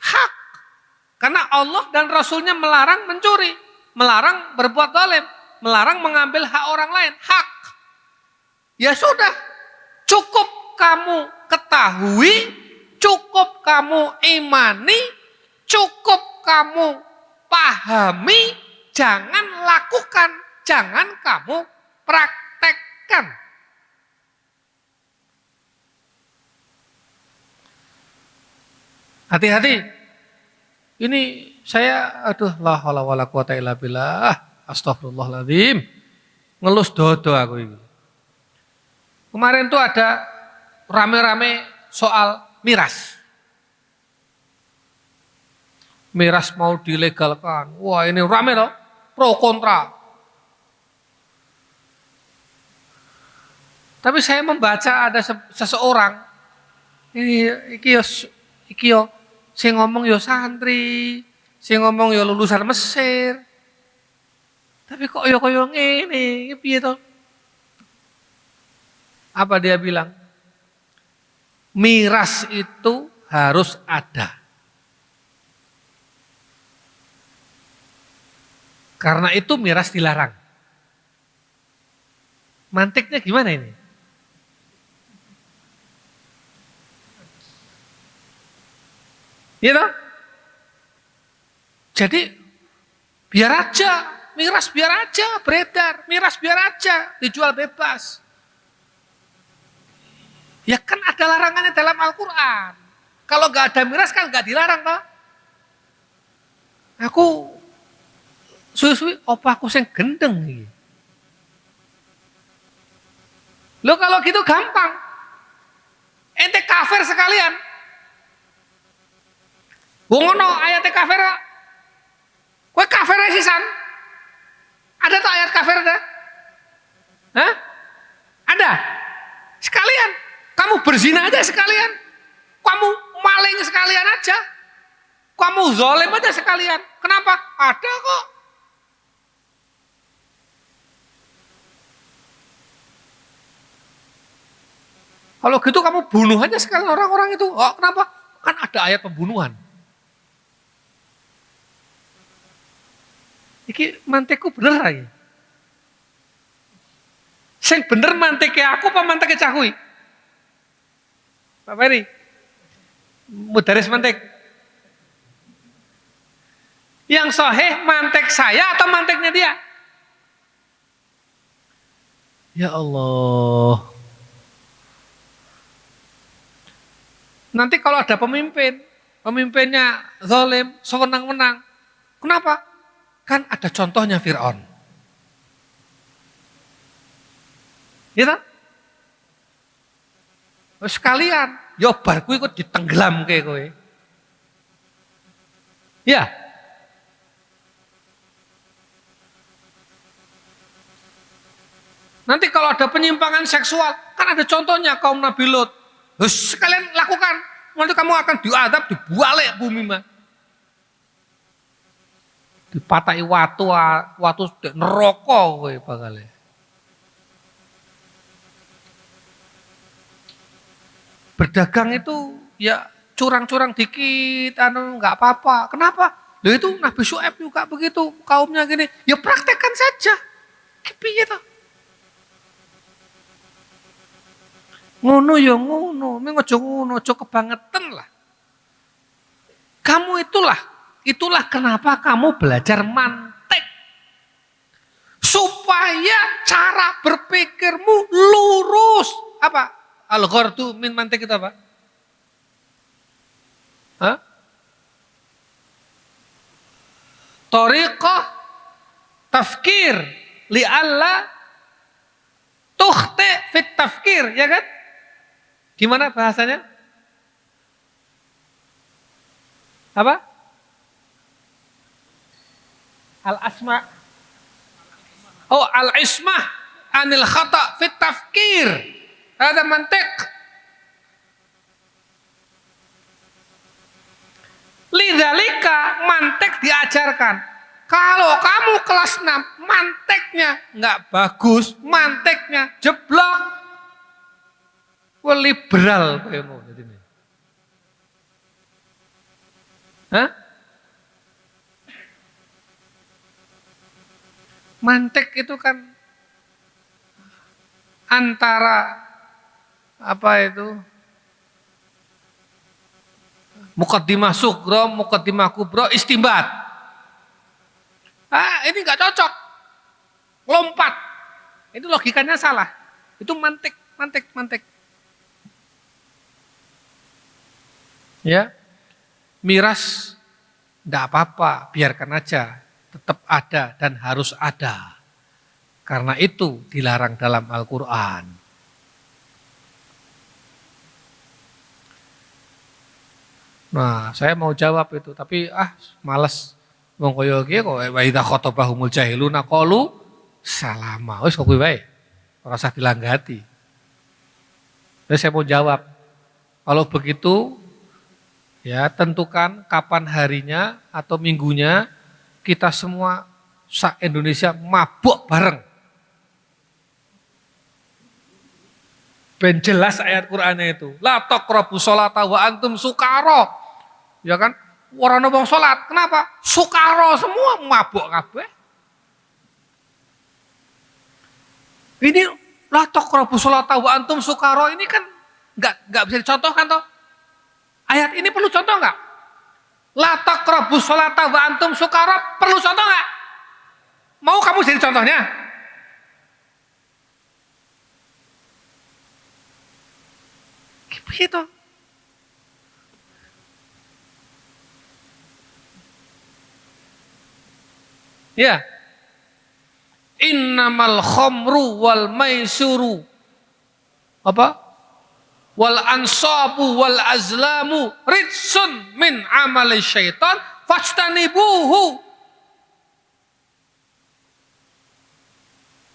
hak. Karena Allah dan Rasulnya melarang mencuri, melarang berbuat zalim, melarang mengambil hak orang lain, hak. Ya sudah, cukup kamu ketahui, cukup kamu imani, cukup kamu pahami, jangan lakukan, jangan kamu praktekkan. Hati-hati. Ini saya, la haula wala quwata illa billah, astagfirullahaladzim, ngelus dodo aku ini. Kemarin tuh ada rame-rame soal miras. Miras mau dilegalkan. Wah, ini rame loh, pro kontra. Tapi saya membaca ada seseorang, iki yo sing ngomong yo santri, sing ngomong yo lulusan Mesir. Tapi kok yo koyo ngene, piye to? Apa dia bilang? Miras itu harus ada. Karena itu miras dilarang. Mantiknya gimana ini? Gitu? Jadi biar aja, miras biar aja beredar, miras biar aja dijual bebas. Ya kan ada larangannya dalam Al-Quran. Kalau nggak ada miras kan nggak dilarang toh. Aku suwi-suwi apa aku sing gendeng iki. Lo kalau gitu gampang. Ente kafir sekalian. Wong ono ayat kafir. Kowe kafir sisan. Ada tuh ayat kafir ada? Hah? Ada? Sekalian. Kamu berzina aja sekalian. Kamu maling sekalian aja. Kamu zalim aja sekalian. Kenapa? Ada kok. Kalau gitu kamu bunuh aja sekalian orang-orang itu. Oh, kenapa? Kan ada ayat pembunuhan. Iki mantekku bener lagi. Sing bener manteknya aku apa manteknya cakui? Pak Ferry, mudaris mantek. Yang sahih mantek saya atau manteknya dia? Ya Allah. Nanti kalau ada pemimpin, pemimpinnya zalim, sewenang-wenang. Kenapa? Kan ada contohnya Fir'aun. Ya, sekalian, yo barku ikut ditenggelam kayak kowe. Ya. Nanti kalau ada penyimpangan seksual, kan ada contohnya kaum Nabi Lot. Sekalian lakukan, nanti kamu akan diadab, dibalik bumi mah. Dipatai watu neraka kowe bakale. Berdagang itu ya curang-curang dikit, nggak apa-apa. Kenapa? Loh itu Nabi Syuaib juga begitu, kaumnya gini. Ya praktekkan saja. Piye to? Ngono ya ngono, ming aja ngono, aja kebangetan lah. Kamu itulah kenapa kamu belajar mantek. Supaya cara berpikirmu lurus. Apa? Al-ghardu min mantek itu apa? Hah? Tariqah tafkir li'alla tukhti fit tafkir, ya kan? Gimana bahasanya? Apa? Al-asma. Oh, al-ismah anil khata fit tafkir. Ada mantik. Lidzalika mantik diajarkan. Kalau kamu kelas 6, manteknya nggak bagus, manteknya jeblok. Wah, liberal kamu jadi ini. Hah? Mantek itu kan antara apa itu? Muqaddimah sughra, muqaddimah kubra, istimbat. Ini nggak cocok. Lompat. Itu logikanya salah. Itu mantek. Ya, miras enggak apa-apa, biarkan aja, tetap ada dan harus ada. Karena itu dilarang dalam Al-Qur'an. Nah, saya mau jawab itu, tapi malas wong kaya iki kok wa idza khatabahumul jahiluna qalu salama. Wis kok kuwi wae. Ora usah dilanggati. Terus saya mau jawab. Kalau begitu ya, tentukan kapan harinya atau minggunya kita semua se-Indonesia mabuk bareng. Ben jelas ayat Qur'annya itu. La taqrabus sholata wa antum sukara. Ya kan? Ora ono wong salat. Kenapa? Sukara semua, mabuk kabeh. Ini la taqrabus sholata wa antum sukara ini kan enggak bisa dicontohkan toh. Ayat ini perlu contoh enggak? La taqrabus sholata wa antum sukara perlu contoh enggak? Mau kamu jadi contohnya? Gitu. Ya. Innamal khamru wal maisuru apa? Wal ansabu wal azlamu ridsun min amali syaitan fajtanibuhu.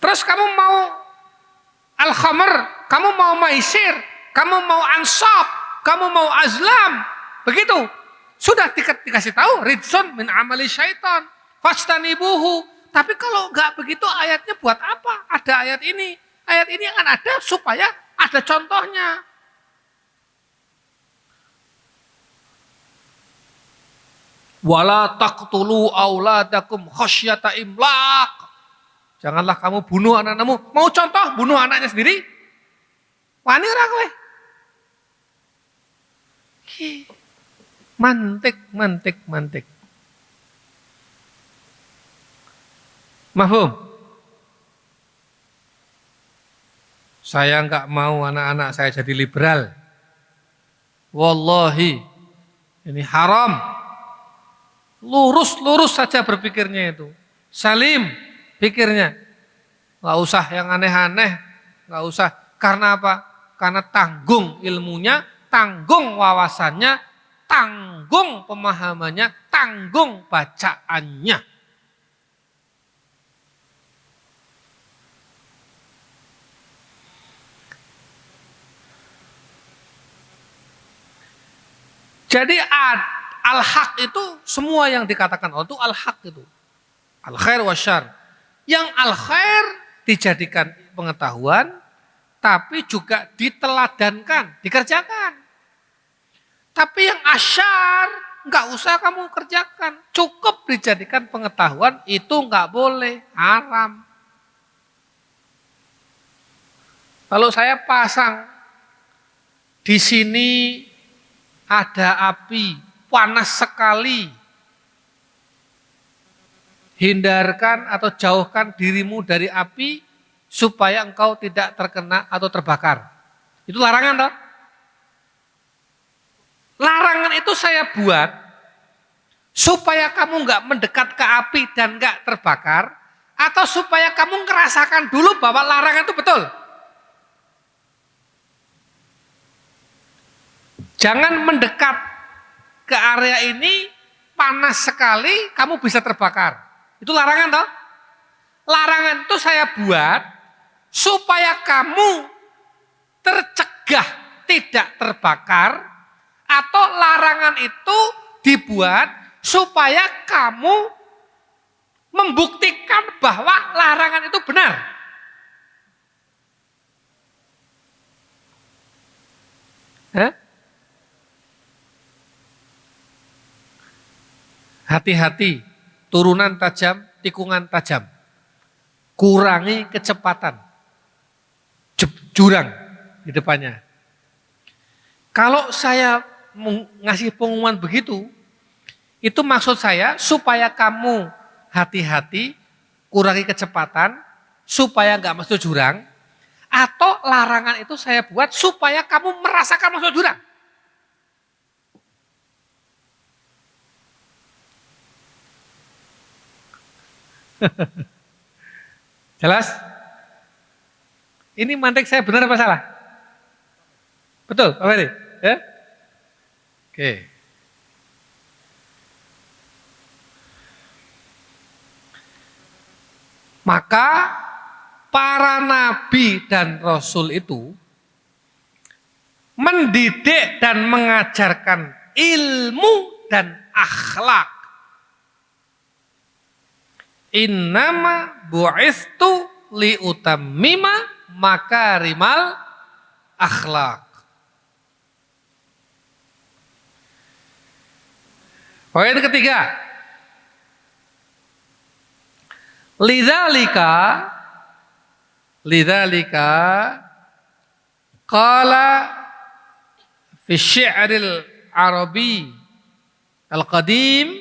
Terus kamu mau al-khamr, kamu mau maisir, kamu mau ansab, kamu mau azlam. Begitu. Sudah dikasih tahu ridsun min amali syaitan fajtanibuhu. Tapi kalau enggak begitu ayatnya buat apa? Ada ayat ini. Ayat ini akan ada supaya ada contohnya. Wala taqtulu auladakum khasyata imlaq. Janganlah kamu bunuh anak-anakmu. Mau contoh bunuh anaknya sendiri? Wani ora kowe? Mantik. Mahfum? Saya enggak mau anak-anak saya jadi liberal. Wallahi, ini haram. Lurus saja berpikirnya itu. Salim pikirnya. Enggak usah yang aneh-aneh, enggak usah. Karena apa? Karena tanggung ilmunya, tanggung wawasannya, tanggung pemahamannya, tanggung bacaannya. Jadi al-haq itu semua yang dikatakan Allah itu al-haq itu. Al-khair wa syarr. Yang al-khair dijadikan pengetahuan, tapi juga diteladankan, dikerjakan. Tapi yang asyar, enggak usah kamu kerjakan. Cukup dijadikan pengetahuan, itu enggak boleh, haram. Kalau saya pasang di sini ada api, panas sekali. Hindarkan atau jauhkan dirimu dari api supaya engkau tidak terkena atau terbakar. Itu larangan toh? Larangan itu saya buat supaya kamu enggak mendekat ke api dan enggak terbakar, atau supaya kamu ngerasakan dulu bahwa larangan itu betul. Jangan mendekat ke area ini, panas sekali, kamu bisa terbakar. Itu larangan toh? Larangan itu saya buat supaya kamu tercegah tidak terbakar, atau larangan itu dibuat supaya kamu membuktikan bahwa larangan itu benar. Hah? Hati-hati, turunan tajam, tikungan tajam. Kurangi kecepatan. Jurang di depannya. Kalau saya ngasih pengumuman begitu, itu maksud saya supaya kamu hati-hati, kurangi kecepatan, supaya nggak masuk jurang, atau larangan itu saya buat supaya kamu merasakan masuk jurang. Jelas? Ini mantik saya benar apa salah? Betul, Pak Ferry? Ya? Oke. Maka para nabi dan rasul itu mendidik dan mengajarkan ilmu dan akhlak. Innama bu'istu liutammima makarimal akhlak. Poin ketiga. Lidzalika qala fi syi'ril arabi al-qadim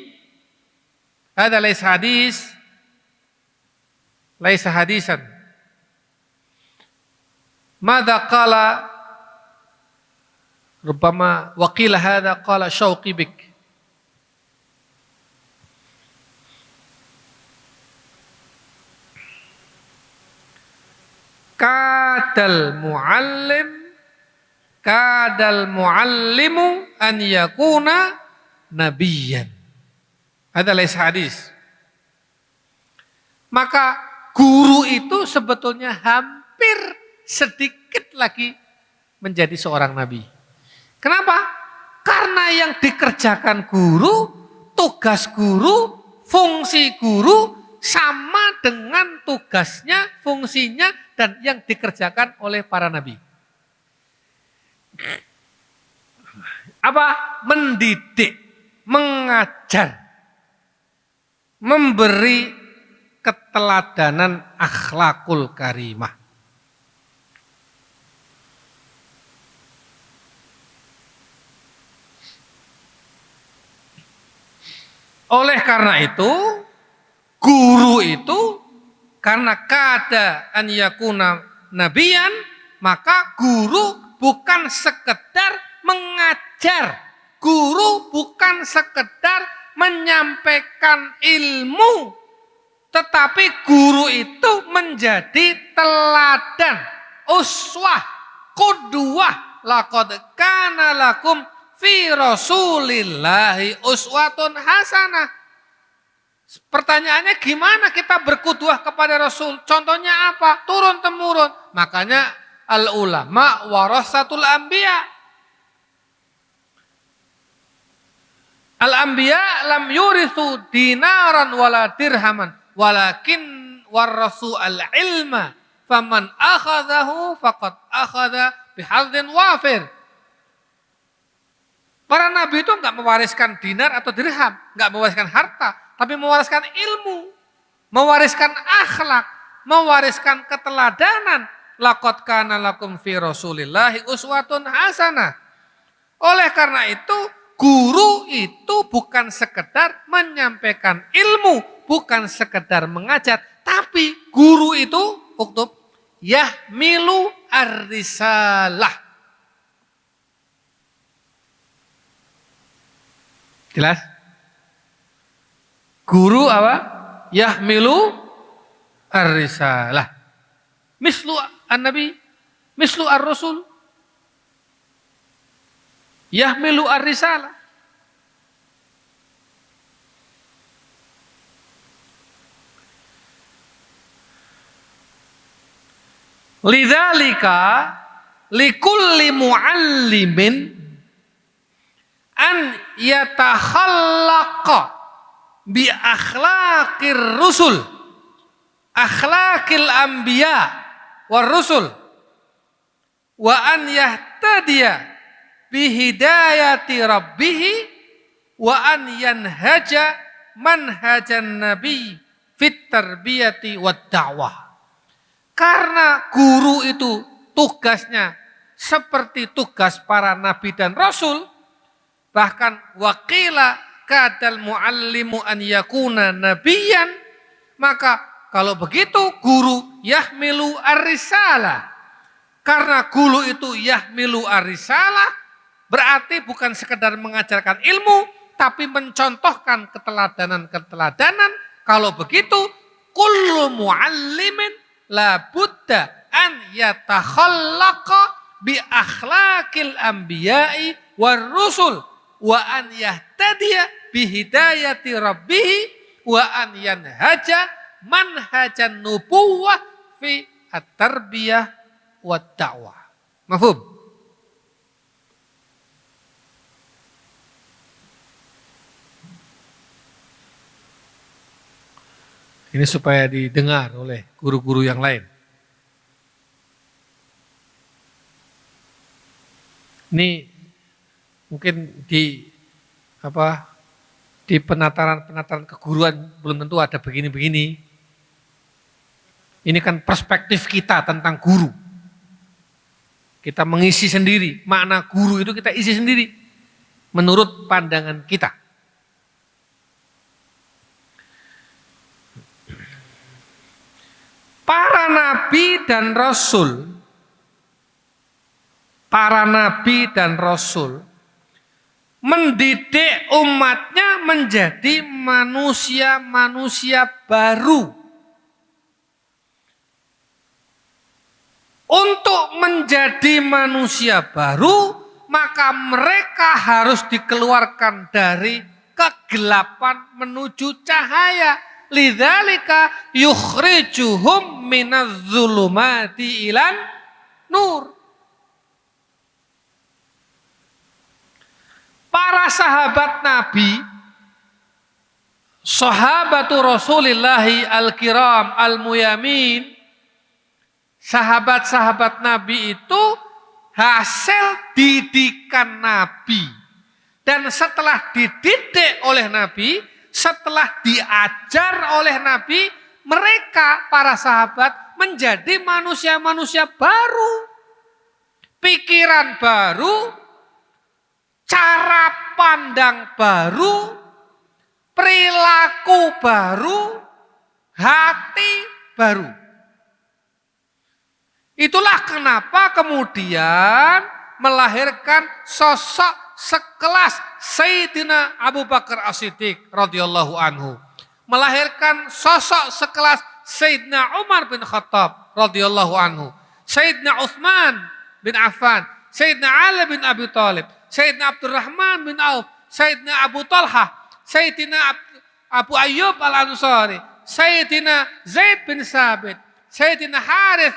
hadza laisa hadisan. Madza qala rubbama wa qila hadza qala Syauqi bik. kadal muallimu an yakuna nabiyan. Ada hadis. Maka guru itu sebetulnya hampir sedikit lagi menjadi seorang nabi. Kenapa? Karena yang dikerjakan guru, tugas guru, fungsi guru sama dengan tugasnya, fungsinya, dan yang dikerjakan oleh para nabi. Apa? Mendidik, mengajar, memberi keteladanan akhlakul karimah. Oleh karena itu, guru itu karena kada an yakuna nabiyan, maka guru bukan sekedar mengajar, guru bukan sekedar menyampaikan ilmu, tetapi guru itu menjadi teladan, uswah, qudwah. Laqad kana lakum fi rasulillahi uswatun hasanah. Pertanyaannya, gimana kita berqudwah kepada Rasul? Contohnya apa? Turun temurun. Makanya al ulama warasatul anbiya. Al anbiya lam yurithu dinaran wala dirhaman, walakin warasu al ilma, faman akhadahu faqad akhadha bihadzin wafir. Para nabi itu enggak mewariskan dinar atau dirham, enggak mewariskan harta, tapi mewariskan ilmu, mewariskan akhlak, mewariskan keteladanan. Laqad kana lakum fi rasulillahi uswatun hasanah. Oleh karena itu, guru itu bukan sekedar menyampaikan ilmu, bukan sekedar mengajar, tapi guru itu uktub yahmilu ar-risalah. Jelas? Guru apa? Yahmilu ar-risalah. Mislu an-nabi, mislu ar-rasul. Yahmilu ar-risalah. Lidzalika likulli muallimin an yatakhallaqa bi akhlaqir rusul, akhlaqil anbiya war rusul, wa an yahtadiya bi hidayati rabbih, wa an yanhaja manhajan nabi fit tarbiyati wad da'wah. Karena guru itu tugasnya seperti tugas para nabi dan rasul, bahkan waqila kadal muallimu an yakuna nabiyan, maka kalau begitu guru yahmilu ar-risalah. Karena guru itu yahmilu ar-risalah, berarti bukan sekedar mengajarkan ilmu, tapi mencontohkan keteladanan-keteladanan. Kalau begitu, kullu muallimin la budda an yatakhallaqa bi akhlaqil anbiya'i war rusul, wa an yahtadiya bi hidayati rabbih, wa an yanhaja manhajan nubuwah fi at-tarbiyah wa da'wah. Mafhum? Ini supaya didengar oleh guru-guru yang lain. Ini mungkin di penataran keguruan belum tentu ada begini-begini. Ini kan perspektif kita tentang guru. Kita mengisi sendiri, makna guru itu kita isi sendiri menurut pandangan kita. Para nabi dan rasul mendidik umatnya menjadi manusia-manusia baru. Untuk menjadi manusia baru, maka mereka harus dikeluarkan dari kegelapan menuju cahaya. Lidzalika yukhrijuhum minaz zulumati ilan nur. Para sahabat Nabi, sahabatu Rasulillahi al-kiram al-muyamin, sahabat-sahabat Nabi itu hasil didikan Nabi. Dan setelah dididik oleh Nabi, setelah diajar oleh Nabi, mereka para sahabat menjadi manusia-manusia baru. Pikiran baru, cara pandang baru, perilaku baru, hati baru. Itulah kenapa kemudian melahirkan sosok sekelas Sayyidina Abu Bakar As-Siddiq radhiyallahu anhu. Melahirkan sosok sekelas Sayyidina Umar bin Khattab radhiyallahu anhu. Sayyidina Utsman bin Affan, Sayyidina Ali bin Abi Thalib, Sayyidina Abdurrahman bin Auf, Sayyidina Abu Talha, Sayyidina Abu Ayyub Al-Ansari, Sayyidina Zaid bin Sabit, Sayyidina Harith,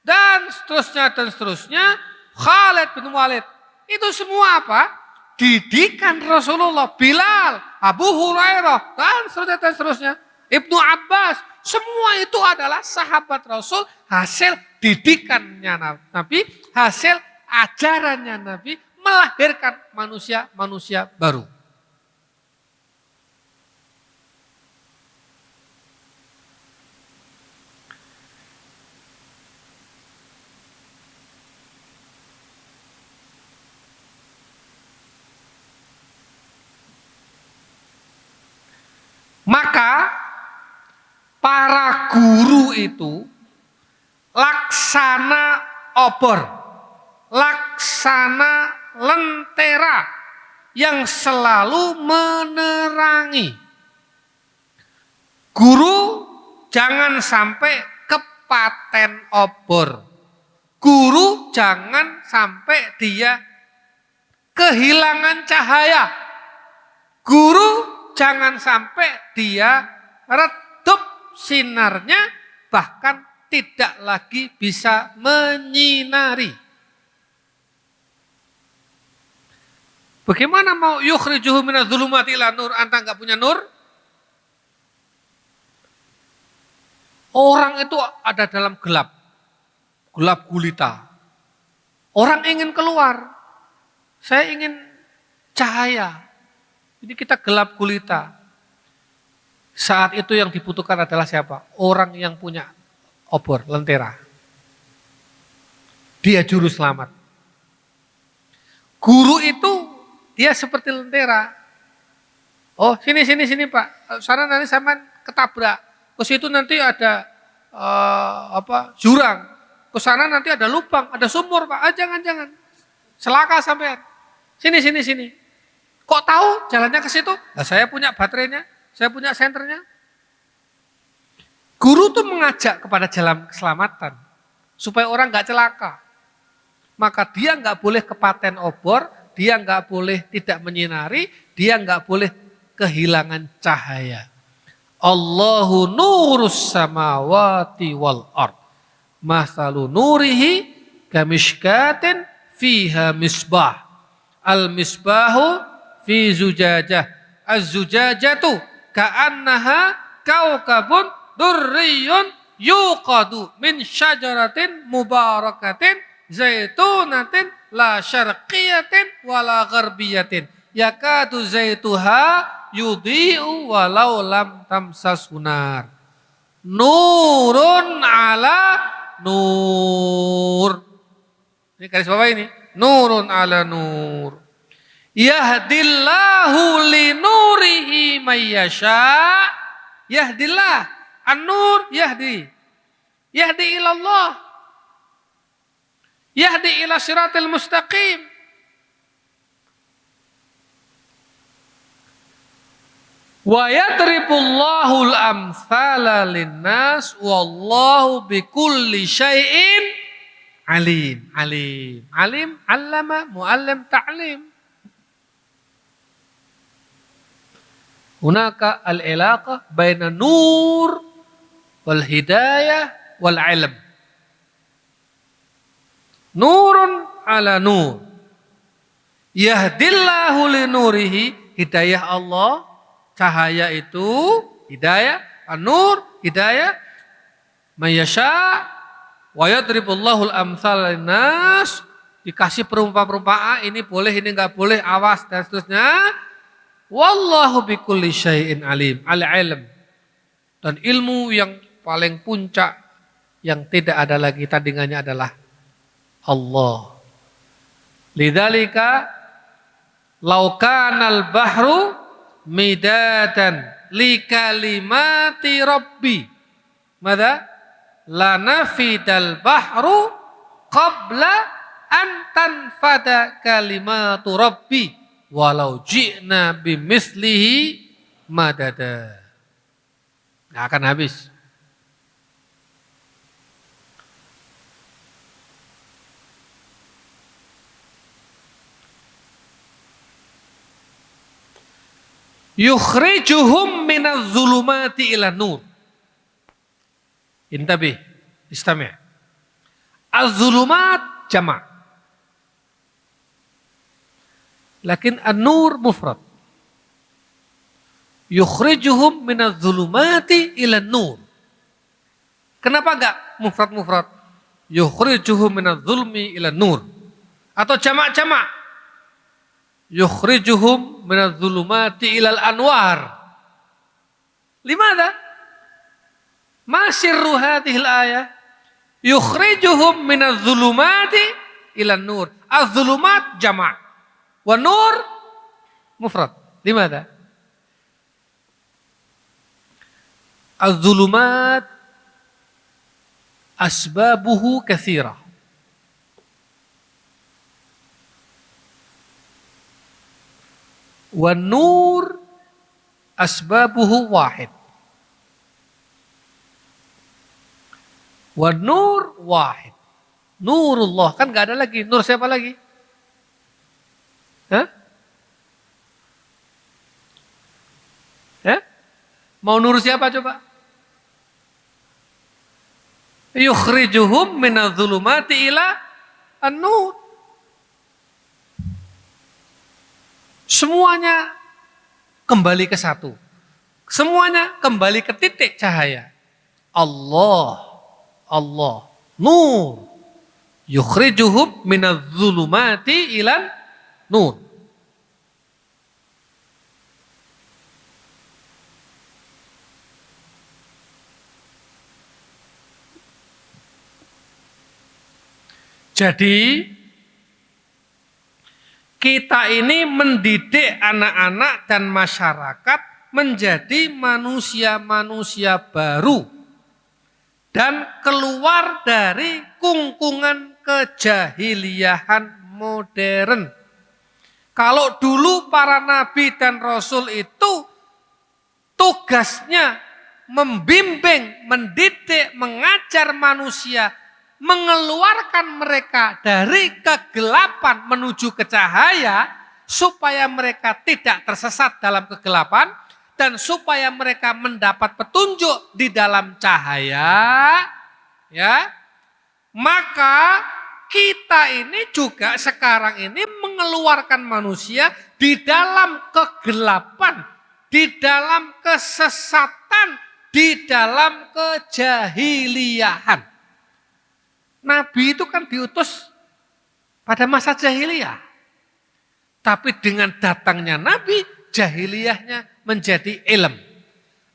dan seterusnya, Khalid bin Walid. Itu semua apa? Didikan Rasulullah. Bilal, Abu Hurairah, dan seterusnya. Ibnu Abbas, semua itu adalah sahabat Rasul, hasil didikannya Nabi, hasil ajarannya Nabi, melahirkan manusia-manusia baru. Maka para guru itu laksana obor, laksana lentera yang selalu menerangi. Guru jangan sampai kepaten obor. Guru jangan sampai dia kehilangan cahaya. Guru jangan sampai dia redup sinarnya, bahkan tidak lagi bisa menyinari. Bagaimana mau yukhrijuhu minadz zulumati ila nur, anta enggak punya nur? Orang itu ada dalam gelap, gelap gulita. Orang ingin keluar, saya ingin cahaya. Jadi kita gelap gulita. Saat itu yang dibutuhkan adalah siapa? Orang yang punya obor, lentera. Dia juru selamat. Guru itu dia seperti lentera. Oh sini Pak, sana nanti sama ketabrak. Ke situ nanti ada jurang. Ke sana nanti ada lubang, ada sumur Pak. Jangan. Celaka sampean. Sini. Kok tahu jalannya ke situ? Nah, saya punya baterainya, saya punya senternya. Guru tuh mengajak kepada jalan keselamatan supaya orang nggak celaka. Maka dia nggak boleh kepaten obor, dia nggak boleh tidak menyinari, dia nggak boleh kehilangan cahaya. Allahu nurus samawati wal ard. Mathalu nurihi kamishkatin fiha misbah. Al misbahu fi zujajah, az-zujajatu ka'annaha kaukabun durriyun yuqadu min syajaratin mubarakatin zaitunatin la syarqiyatin wala gharbiyatin yakadu zaituha yudhi'u walau lam tamsasunar nurun ala nur. Ini garis bawah ini, nurun ala nur. Yahdillahu linurihi mayyasha. Yahdillah. An-nur yahdi. Yahdi ilallah. Yahdi ila siratil mustaqim. Wa yadribullahul amsala linnas wallahu bikulli syai'in alim. Alim. Alim, allama, muallim, ta'lim. Hunaka al-ilaqah baina nur wal hidayah wal ilm. Nurun ala nur. Yahdillahu li nurihi, hidayah Allah, cahaya itu hidayah, an-nur, hidayah, mayasya, wa yadribullahu al-amsal linnas, dikasih perumpamaan, ini boleh, ini enggak boleh, awas dan seterusnya. Wallahu bikulli syai'in alim, al-ilm. Dan ilmu yang paling puncak yang tidak ada lagi tandingannya adalah Allah. Lidzalika law kanal bahru midadan li kalimati rabbi. Mada? La nafidal bahru qabla an tanfada kalimatu rabbi walau ji'na bimislihi madada. Nggak akan habis. Yukhrijuhum minaz zulumati ila nur. Intabih, istami'. Az-zulumat jama'. Lakin an-nur mufrad. Yukhrijuhum minaz zulumati ila nur. Kenapa enggak mufrad-mufrad? Yukhrijuhum minaz zulmi ila nur. Atau jama'-jama'. Yukhrijuhum minaz zulumati ilal anwar. Limada? Ma sirru hadhil ayah? Yukhrijuhum minaz zulumati ilan nur. Az-zulumat jama'. Wa nur mufrad. Limada? Az-zulumat asbabuhu katsirah. Wa nur asbabuhu wahid. Wa nur wahid. Nurullah, kan gak ada lagi. Nur siapa lagi? Hah? Ya? Mau nur siapa coba? Yukhrijuhum minadh dhulumati ila an-nur. Semuanya kembali ke satu. Semuanya kembali ke titik cahaya. Allah. Allah. Nur. Yukhrijuhum minadh dhulumati ilan nur. Jadi kita ini mendidik anak-anak dan masyarakat menjadi manusia-manusia baru dan keluar dari kungkungan kejahiliahan modern. Kalau dulu para nabi dan rasul itu tugasnya membimbing, mendidik, mengajar manusia, mengeluarkan mereka dari kegelapan menuju ke cahaya supaya mereka tidak tersesat dalam kegelapan dan supaya mereka mendapat petunjuk di dalam cahaya, ya. Maka kita ini juga sekarang ini mengeluarkan manusia di dalam kegelapan, di dalam kesesatan, di dalam kejahiliahan. Nabi itu kan diutus pada masa jahiliyah. Tapi dengan datangnya Nabi, jahiliyahnya menjadi ilm.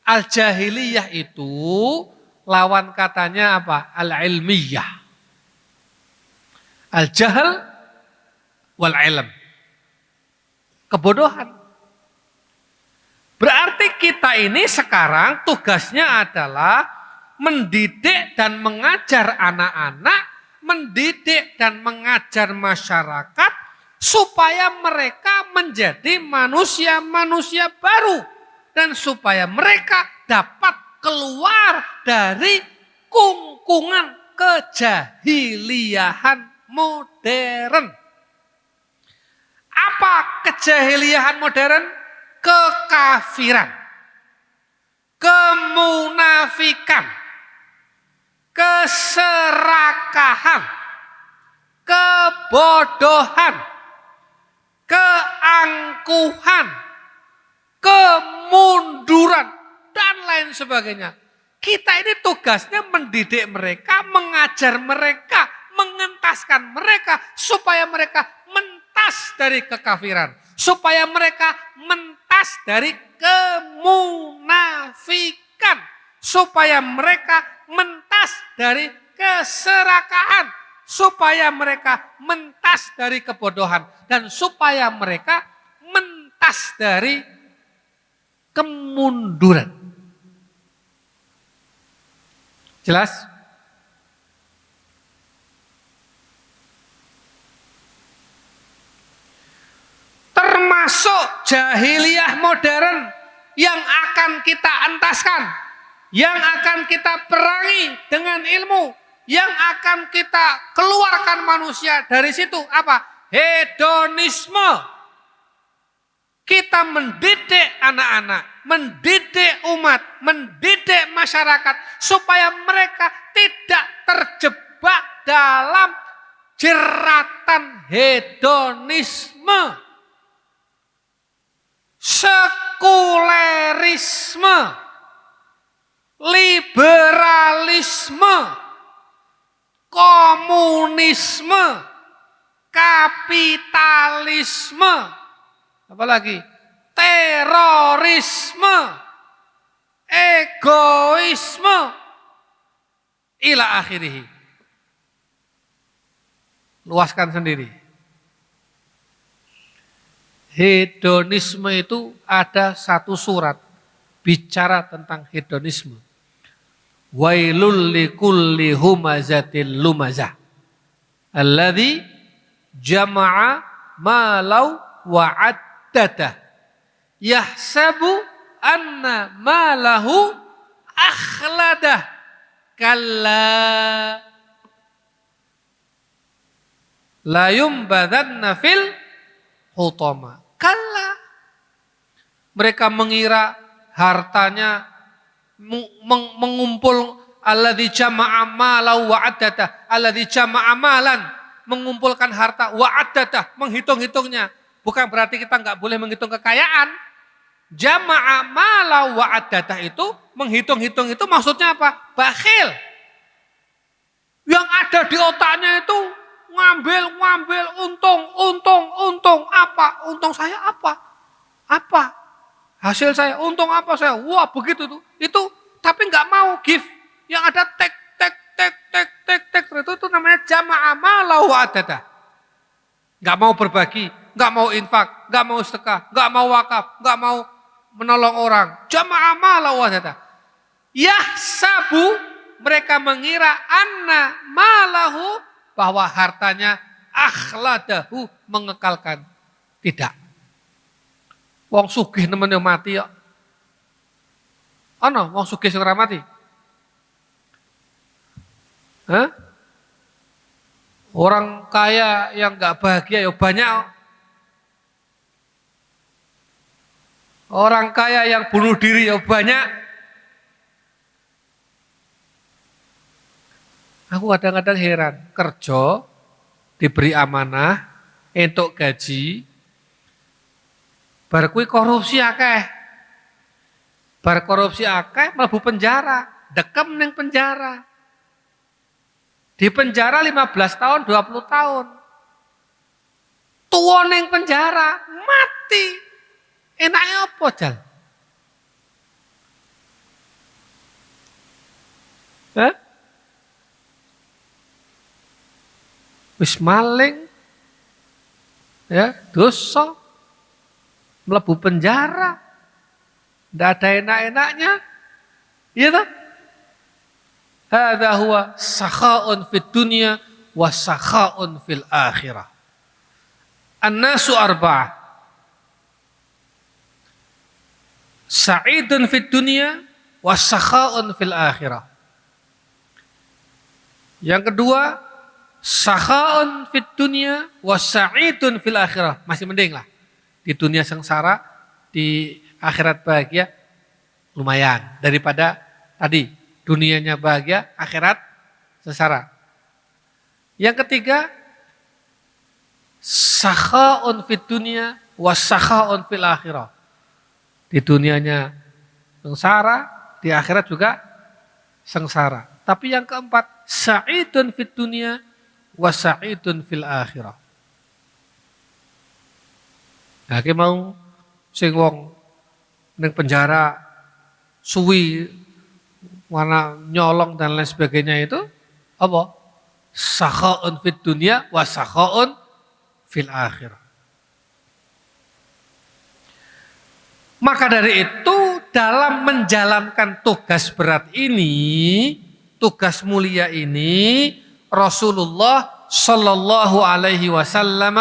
Al-jahiliyah itu lawan katanya apa? Al-ilmiyah. Al-jahl wal-ilm. Kebodohan. Berarti kita ini sekarang tugasnya adalah mendidik dan mengajar anak-anak, mendidik dan mengajar masyarakat supaya mereka menjadi manusia-manusia baru dan supaya mereka dapat keluar dari kungkungan kejahiliahan modern. Apa kejahiliahan modern? Kekafiran, kemunafikan, keserakahan, kebodohan, keangkuhan, kemunduran, dan lain sebagainya. Kita ini tugasnya mendidik mereka, mengajar mereka, mengentaskan mereka supaya mereka mentas dari kekafiran, supaya mereka mentas dari kemunafikan, supaya mereka mentas dari keserakahan, supaya mereka mentas dari kebodohan, dan supaya mereka mentas dari kemunduran. Jelas? Termasuk jahiliyah modern yang akan kita entaskan, yang akan kita perangi dengan ilmu, yang akan kita keluarkan manusia dari situ. Apa? Hedonisme. Kita mendidik anak-anak, mendidik umat, mendidik masyarakat supaya mereka tidak terjebak dalam jeratan hedonisme, sekulerisme, liberalisme, komunisme, kapitalisme, apalagi terorisme, egoisme, ila akhirih. Luaskan sendiri. Hedonisme itu ada satu surat bicara tentang hedonisme. Wailul likulli humazatil lumazah alladzi jama'a malau wa'addadah yahsabu anna malahu akhladah kalla la yumbadanna fil hutama. Kalla, mereka mengira hartanya mengumpul, alladzi jama'a malau wa'addadah, alladzi jama'a malan, mengumpulkan harta, wa'addadah, menghitung-hitungnya. Bukan berarti kita nggak boleh menghitung kekayaan. Jama'a malau wa'addadah itu, menghitung-hitung itu maksudnya apa? Bakhil. Yang ada di otaknya itu ngambil, untung. Apa? Untung saya apa? Apa? Hasil saya, untung apa saya? Wah begitu tuh. Itu, tapi nggak mau give. Yang ada tek. Itu namanya jama'a malau wa'addadah. Nggak mau berbagi, nggak mau infak, nggak mau sedekah, nggak mau wakaf, nggak mau menolong orang. Jama'a malau wa'addadah. Yahsabu, mereka mengira anna malahu, bahwa hartanya akhladahu, mengekalkan. Tidak. Wong sugih nemen yo mati ya. Ana wong sugih sing ora mati? Hah? Orang kaya yang enggak bahagia ya banyak. Orang kaya yang bunuh diri ya banyak. Aku kadang-kadang heran, kerja diberi amanah, entuk gaji, bar kuwi korupsi akeh. Bar korupsi akeh mlebu penjara, dekem ning penjara. Di penjara 15 tahun, 20 tahun. Tuwa ning penjara, mati. Enake apa, Jal? Hah? Wis maling, ya dosa, mlebu penjara, ndak ada enak-enaknya, iya toh? Hadza huwa sakha'un fid dunya wa sakha'un fil akhirah. An-nasu arba'ah. sa'idun fid dunya wa sakha'un fil akhirah. Yang kedua, sakha'un fid dunya wa sa'idun fil akhirah. Masih mending lah. Di dunia sengsara, di akhirat bahagia, lumayan. Daripada tadi, dunianya bahagia, akhirat sengsara. Yang ketiga, sakha'un fid dunya wa sakha'un fil akhirah. Di dunianya sengsara, di akhirat juga sengsara. Tapi yang keempat, sa'idun fid dunya wa sa'idun fil akhirah. Nah, ki mau sing wong ning penjara suwi warna nyolong dan lain sebagainya itu apa? Sakha'un fid dunya wa sakha'un fil akhirah. Maka dari itu dalam menjalankan tugas berat ini, tugas mulia ini, Rasulullah Shallallahu Alaihi Wasallam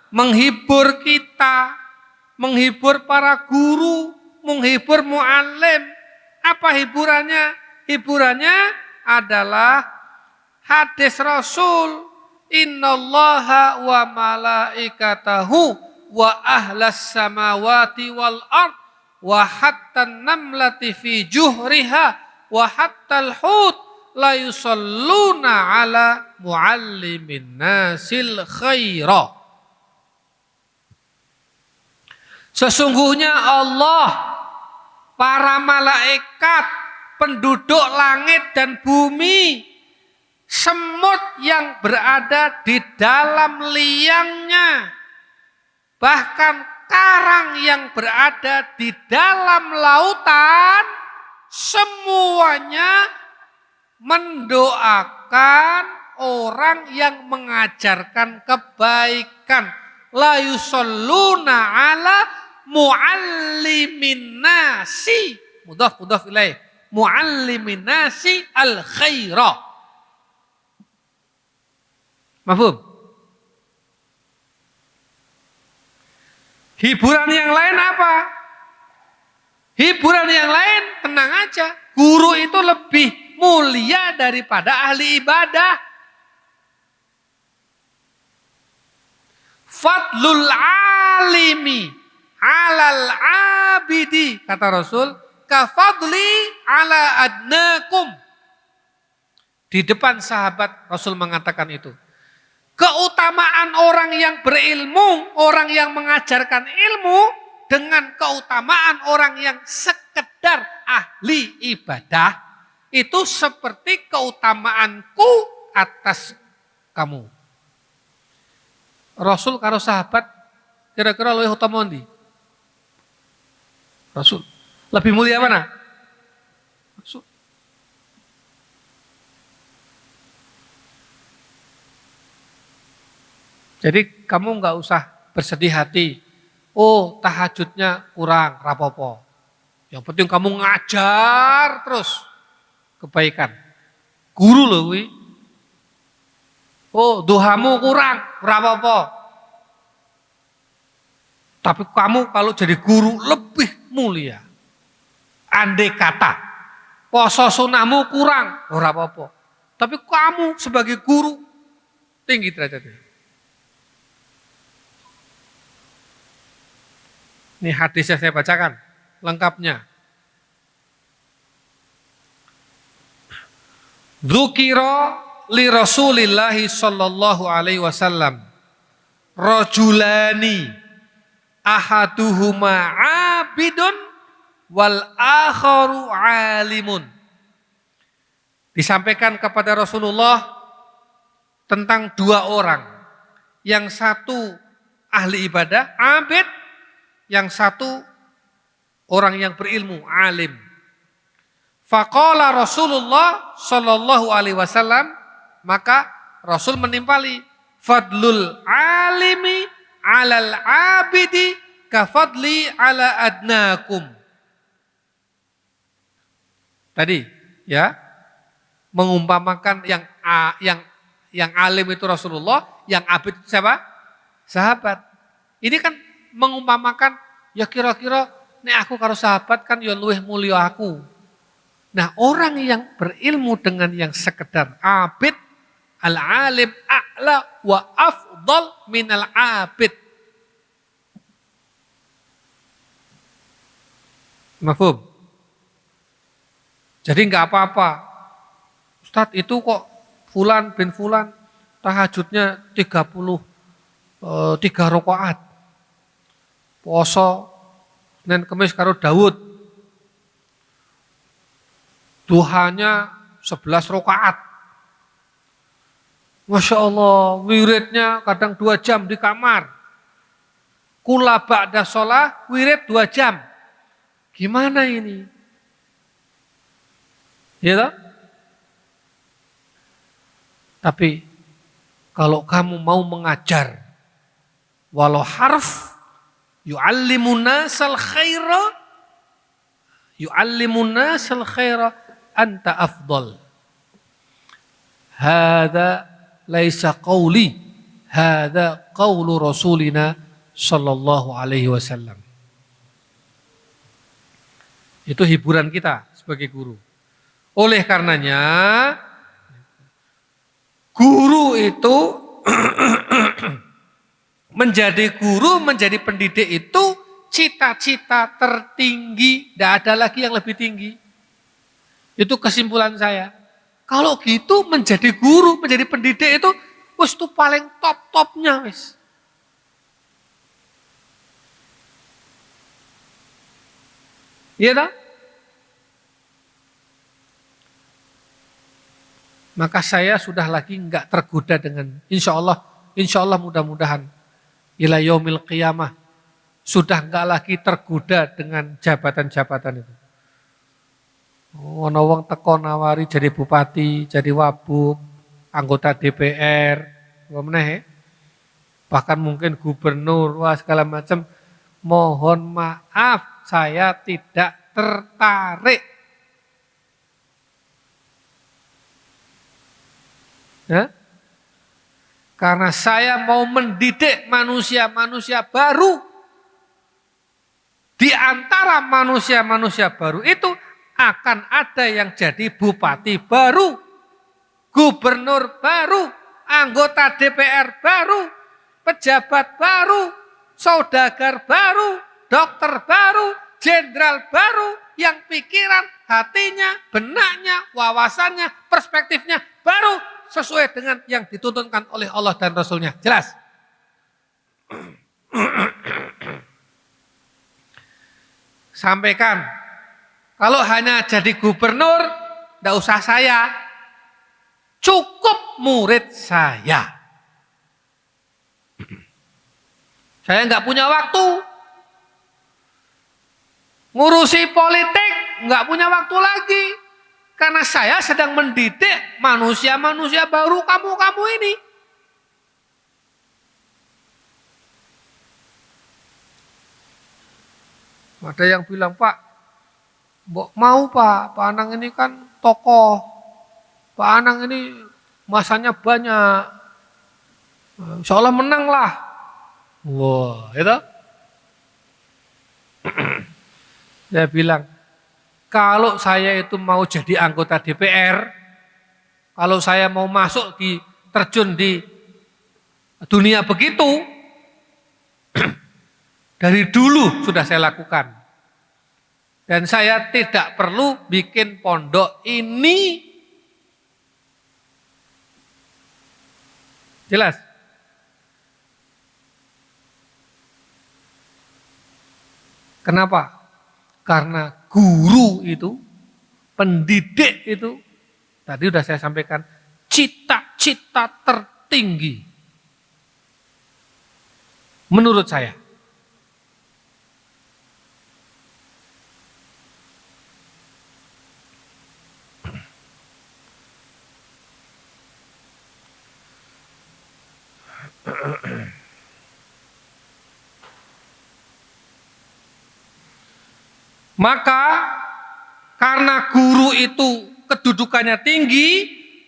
menghibur kita, menghibur para guru, menghibur muallim. Apa hiburannya? Hiburannya adalah hadis Rasul, innallaha wa malaikatahu wa ahlas samawati wal ard wa hatta namlati fi juhriha wa hatta al-hut la yusalluna ala muallimin nasil khaira. Sesungguhnya Allah, para malaikat, penduduk langit dan bumi, semut yang berada di dalam liangnya, bahkan karang yang berada di dalam lautan, semuanya mendoakan orang yang mengajarkan kebaikan. La yusalluna ala muallimin nasi, mudhaf ilaih, muallimin nasi al khaira. Mafhum? Hiburan yang lain apa? Hiburan yang lain tenang aja. Guru itu lebih mulia daripada ahli ibadah. Fadlul alimi alal abidi, kata Rasul, kafadli ala adnakum. Di depan sahabat Rasul mengatakan itu. Keutamaan orang yang berilmu, orang yang mengajarkan ilmu, dengan keutamaan orang yang sekedar ahli ibadah, itu seperti keutamaanku atas kamu. Rasul karo sahabat kira-kira luwih utama ndi? Rasul. Lebih mulia mana? Rasul. Jadi kamu nggak usah bersedih hati. Oh, tahajudnya kurang, rapopo. Yang penting kamu ngajar terus kebaikan. Guru loh wi. Oh, duhamu kurang, rapopo. Tapi kamu kalau jadi guru lebih mulia. Andai kata poso sunahmu kurang, ora apa-apa. Tapi kamu sebagai guru tinggi derajatnya. Ini hadisnya saya bacakan lengkapnya. Dzukira li Rasulillahi sallallahu alaihi wasallam rajulani ahaduhuma abidun wal akharu alimun. Disampaikan kepada Rasulullah tentang dua orang. Yang satu ahli ibadah, abid. Yang satu orang yang berilmu, alim. Faqala Rasulullah sallallahu alaihi wasallam, maka Rasul menimpali fadlul alimi alal abidi kafadli ala adnakum. Tadi ya, mengumpamakan yang alim itu Rasulullah, yang abid itu siapa? Sahabat. Ini kan mengumpamakan ya kira-kira nek aku karo sahabat kan ya luwih mulya aku. Nah, orang yang berilmu dengan yang sekedar abid, al-alim a'la wa afdal minal abid. Mafhum? Jadi enggak apa-apa. Ustadz itu kok fulan bin fulan tahajudnya 3 rakaat. Poso Senin Kemis karo Daud. Duhanya 11 rakaat. Masya Allah, wiridnya kadang 2 jam di kamar. Kula ba'da sholah, wirid 2 jam. Gimana ini? Ya toh? Tapi kalau kamu mau mengajar, walau harf, yu'allimun nasal khaira, anta afdal. Hada laisa qawli, hada qawlu rasulina sallallahu alaihi wasallam. Itu hiburan kita sebagai guru. Oleh karenanya, guru itu menjadi guru, menjadi pendidik itu cita-cita tertinggi, tidak ada lagi yang lebih tinggi. Itu kesimpulan saya. Kalau gitu menjadi guru, menjadi pendidik itu wis itu paling top-topnya wis. Iya tak? Maka saya sudah lagi enggak tergoda dengan insya Allah mudah-mudahan ila yaumil qiyamah sudah enggak lagi tergoda dengan jabatan-jabatan itu. Ono wong teko nawari jadi bupati, jadi wabub, anggota DPR, bahkan mungkin gubernur, wah segala macam. Mohon maaf, saya tidak tertarik. Ya? Karena saya mau mendidik manusia-manusia baru. Di antara manusia-manusia baru itu akan ada yang jadi bupati baru, gubernur baru, anggota DPR baru, pejabat baru, saudagar baru, dokter baru, jenderal baru, yang pikiran, hatinya, benaknya, wawasannya, perspektifnya baru sesuai dengan yang dituntunkan oleh Allah dan Rasulnya. Jelas? Sampaikan, kalau hanya jadi gubernur, tidak usah saya, cukup murid saya. Saya nggak punya waktu, ngurusi politik nggak punya waktu lagi, karena saya sedang mendidik manusia-manusia baru kamu ini. Ada yang bilang, Pak, mau Pak Anang ini kan tokoh, Pak Anang ini masanya banyak, insya Allah menang lah. Wah, itu. Saya bilang, kalau saya itu mau jadi anggota DPR, kalau saya mau masuk terjun di dunia begitu, dari dulu sudah saya lakukan. Dan saya tidak perlu bikin pondok ini. Jelas? Kenapa? Karena guru itu, pendidik itu, tadi sudah saya sampaikan, cita-cita tertinggi. Menurut saya. Maka karena guru itu kedudukannya tinggi,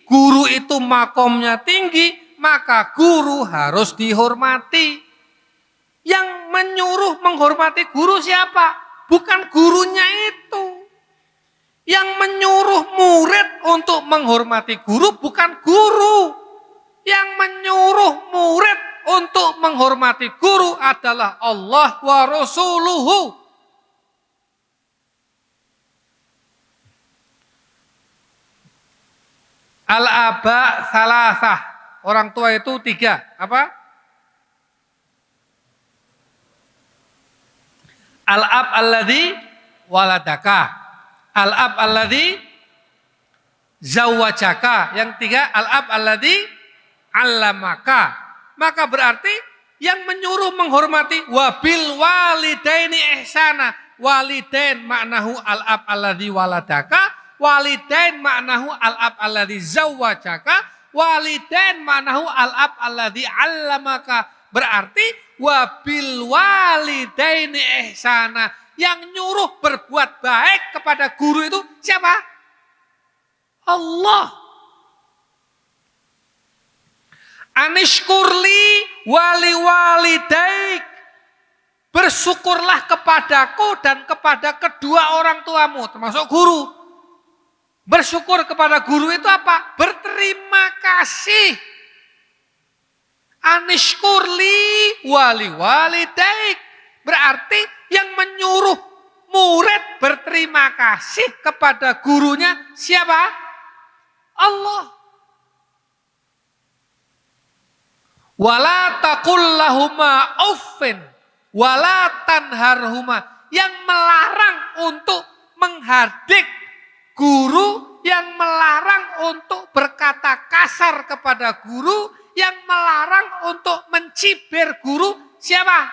guru itu makomnya tinggi, maka guru harus dihormati. Yang menyuruh menghormati guru siapa? Bukan gurunya itu. Yang menyuruh murid untuk menghormati guru bukan guru. Yang menyuruh murid untuk menghormati guru adalah Allah wa Rasuluhu. Al-aba salasah. Orang tua itu 3. Apa? Al-ab alladhi waladaka. Al-ab alladhi zawwajaka. Yang 3, al-ab alladhi allamaka. Maka berarti yang menyuruh menghormati wabil walidaini ihsana. Walidain maknahu al-ab alladhi waladaka. Walidain maknahu al-ab alladhi zawwajaka. Walidain maknahu al-ab alladhi allamaka. Berarti wabil walidaini ihsana. Yang nyuruh berbuat baik kepada guru itu siapa? Allah. Anishkurli wali walidaik. Bersyukurlah kepadaku dan kepada kedua orang tuamu, termasuk guru. Bersyukur kepada guru itu apa? Berterima kasih. Anishkurli wali walidaik. Berarti yang menyuruh murid berterima kasih kepada gurunya siapa? Allah. Wala taqul lahuma uffin wala tanharhuma. Yang melarang untuk menghardik guru, yang melarang untuk berkata kasar kepada guru, yang melarang untuk mencibir guru siapa?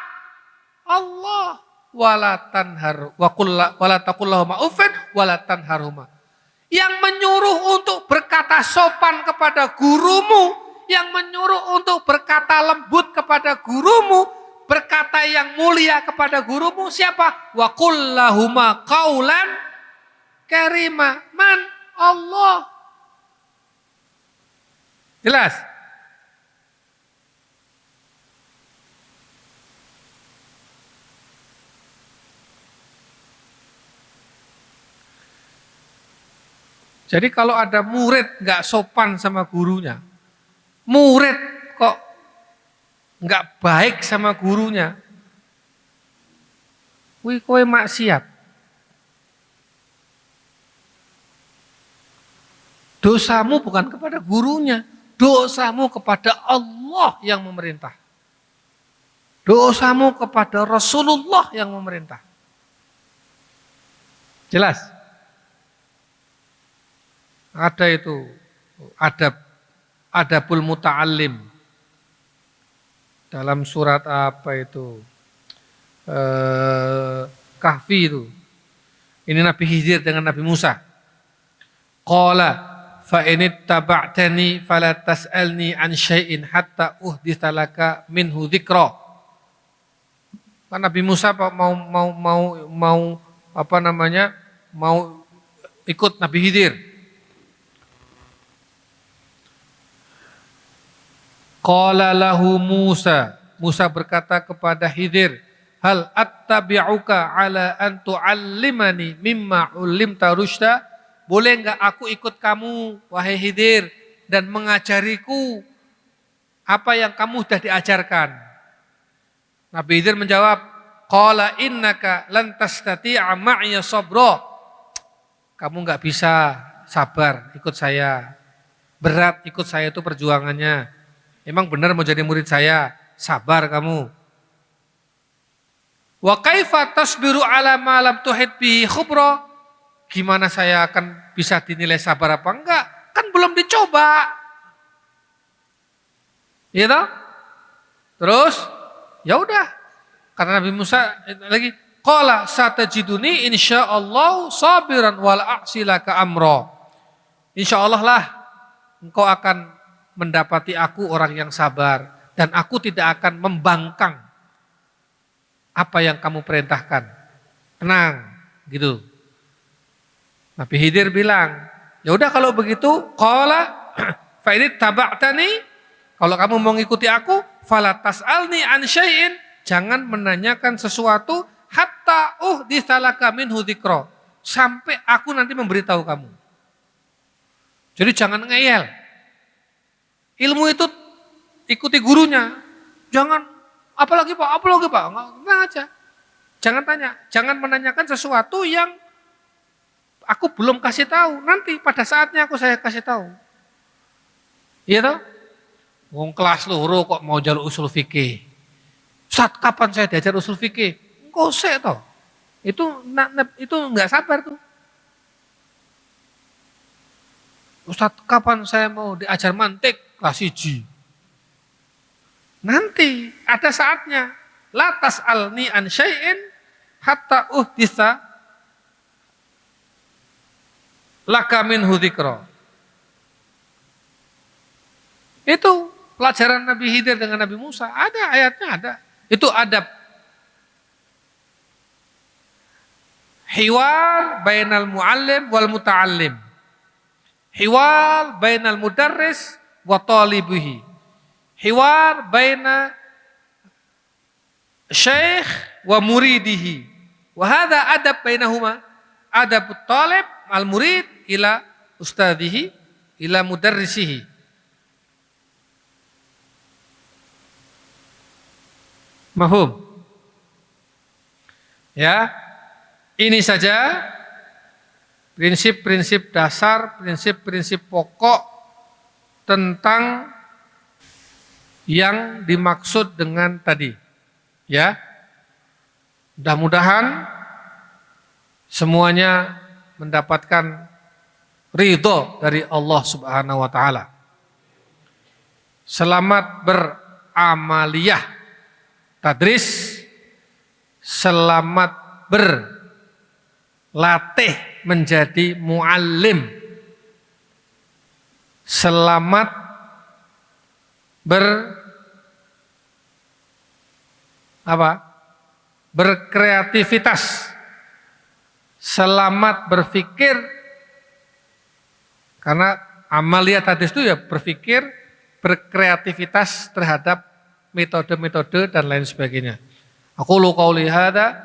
Allah. Wala taqul lahuma uffin wala tanharhuma. Yang menyuruh untuk berkata sopan kepada gurumu, yang menyuruh untuk berkata lembut kepada gurumu, berkata yang mulia kepada gurumu siapa? Wa qul lahuma qaulan karima. Man? Allah. Jelas? Jadi kalau ada murid nggak sopan sama gurunya, murid kok nggak baik sama gurunya, wih kowe maksiat. Dosamu bukan kepada gurunya, dosamu kepada Allah yang memerintah. Dosamu kepada Rasulullah yang memerintah. Jelas? Ada itu, adabul muta'allim. Dalam surat apa itu? Kahfi itu. Ini Nabi Khidir dengan Nabi Musa. Qala fa inittaba'tani fala tas'alni an syai'in hatta uhditsa laka minhu dzikra. Kan Nabi Musa mau apa namanya? Mau ikut Nabi Khidir. Qala lahu Musa. Musa berkata kepada Khidir, hal attabi'uka ala an tu'allimani mimma 'ullimta rusyda? Boleh enggak aku ikut kamu wahai Khidir dan mengajariku apa yang kamu sudah diajarkan? Nabi Khidir menjawab, qala innaka lan tastati'a ma'iya sabra. Kamu enggak bisa sabar ikut saya. Berat ikut saya itu perjuangannya. Emang benar mau jadi murid saya? Sabar kamu. Wa kaifa tasbiru ala ma lam tuhit bihi khubra? Gimana saya akan bisa dinilai sabar apa enggak? Kan belum dicoba. Iya toh? Terus ya udah. Karena Nabi Musa lagi qala satajiduni insyaallah sabiran wal a'silaka amra. Insyaallah lah engkau akan mendapati aku orang yang sabar dan aku tidak akan membangkang apa yang kamu perintahkan. Tenang, gitu. Nabi Khidir bilang, ya udah kalau begitu, qala fa in taba'tani, kalau kamu mau ngikuti aku, fala tas'alni an syai'in, jangan menanyakan sesuatu hatta uhditsalaka minhu dzikra, sampai aku nanti memberitahu kamu. Jadi jangan ngeyel. Ilmu itu ikuti gurunya. Jangan apalagi Pak, tenang aja. Jangan tanya, jangan menanyakan sesuatu yang aku belum kasih tahu. Nanti pada saatnya saya kasih tahu. Iya toh? Wong kelas loro kok mau jalur usul fikih. Ustaz, kapan saya diajar usul fikih? Kosek toh. Itu enggak sabar tuh. Ustaz, kapan saya mau diajar mantik kelas 1? Nanti ada saatnya. La tas'alni an syai'in hatta uhditsa laka minhu dzikra. Itu pelajaran Nabi Khidir dengan Nabi Musa. Ada ayatnya, ada. Itu adab. Hiwar bainal muallim wal muta'allim. Hiwar bainal mudarris wa talibihi. Hiwar baina syekh wa muridihi. Wa hadha adab bainahuma. Adabut talib al murid ila ustadihi ila mudarrisihi. Mahum. Ya, ini saja prinsip-prinsip dasar, prinsip-prinsip pokok tentang yang dimaksud dengan tadi. Ya, mudah-mudahan semuanya mendapatkan ridho dari Allah Subhanahu wa Ta'ala. Selamat beramaliyah. Tadris, selamat berlatih menjadi muallim, selamat berkreativitas, selamat berpikir, karena amaliyah tadris itu ya berpikir, berkreativitas terhadap metode-metode dan lain sebagainya. Aqulu qauli hadza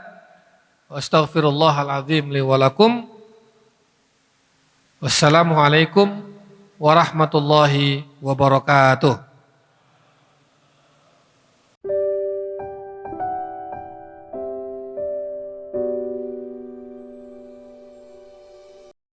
wa astaghfirullahal azim li wa lakum. Wassalamu alaikum warahmatullahi wabarakatuh.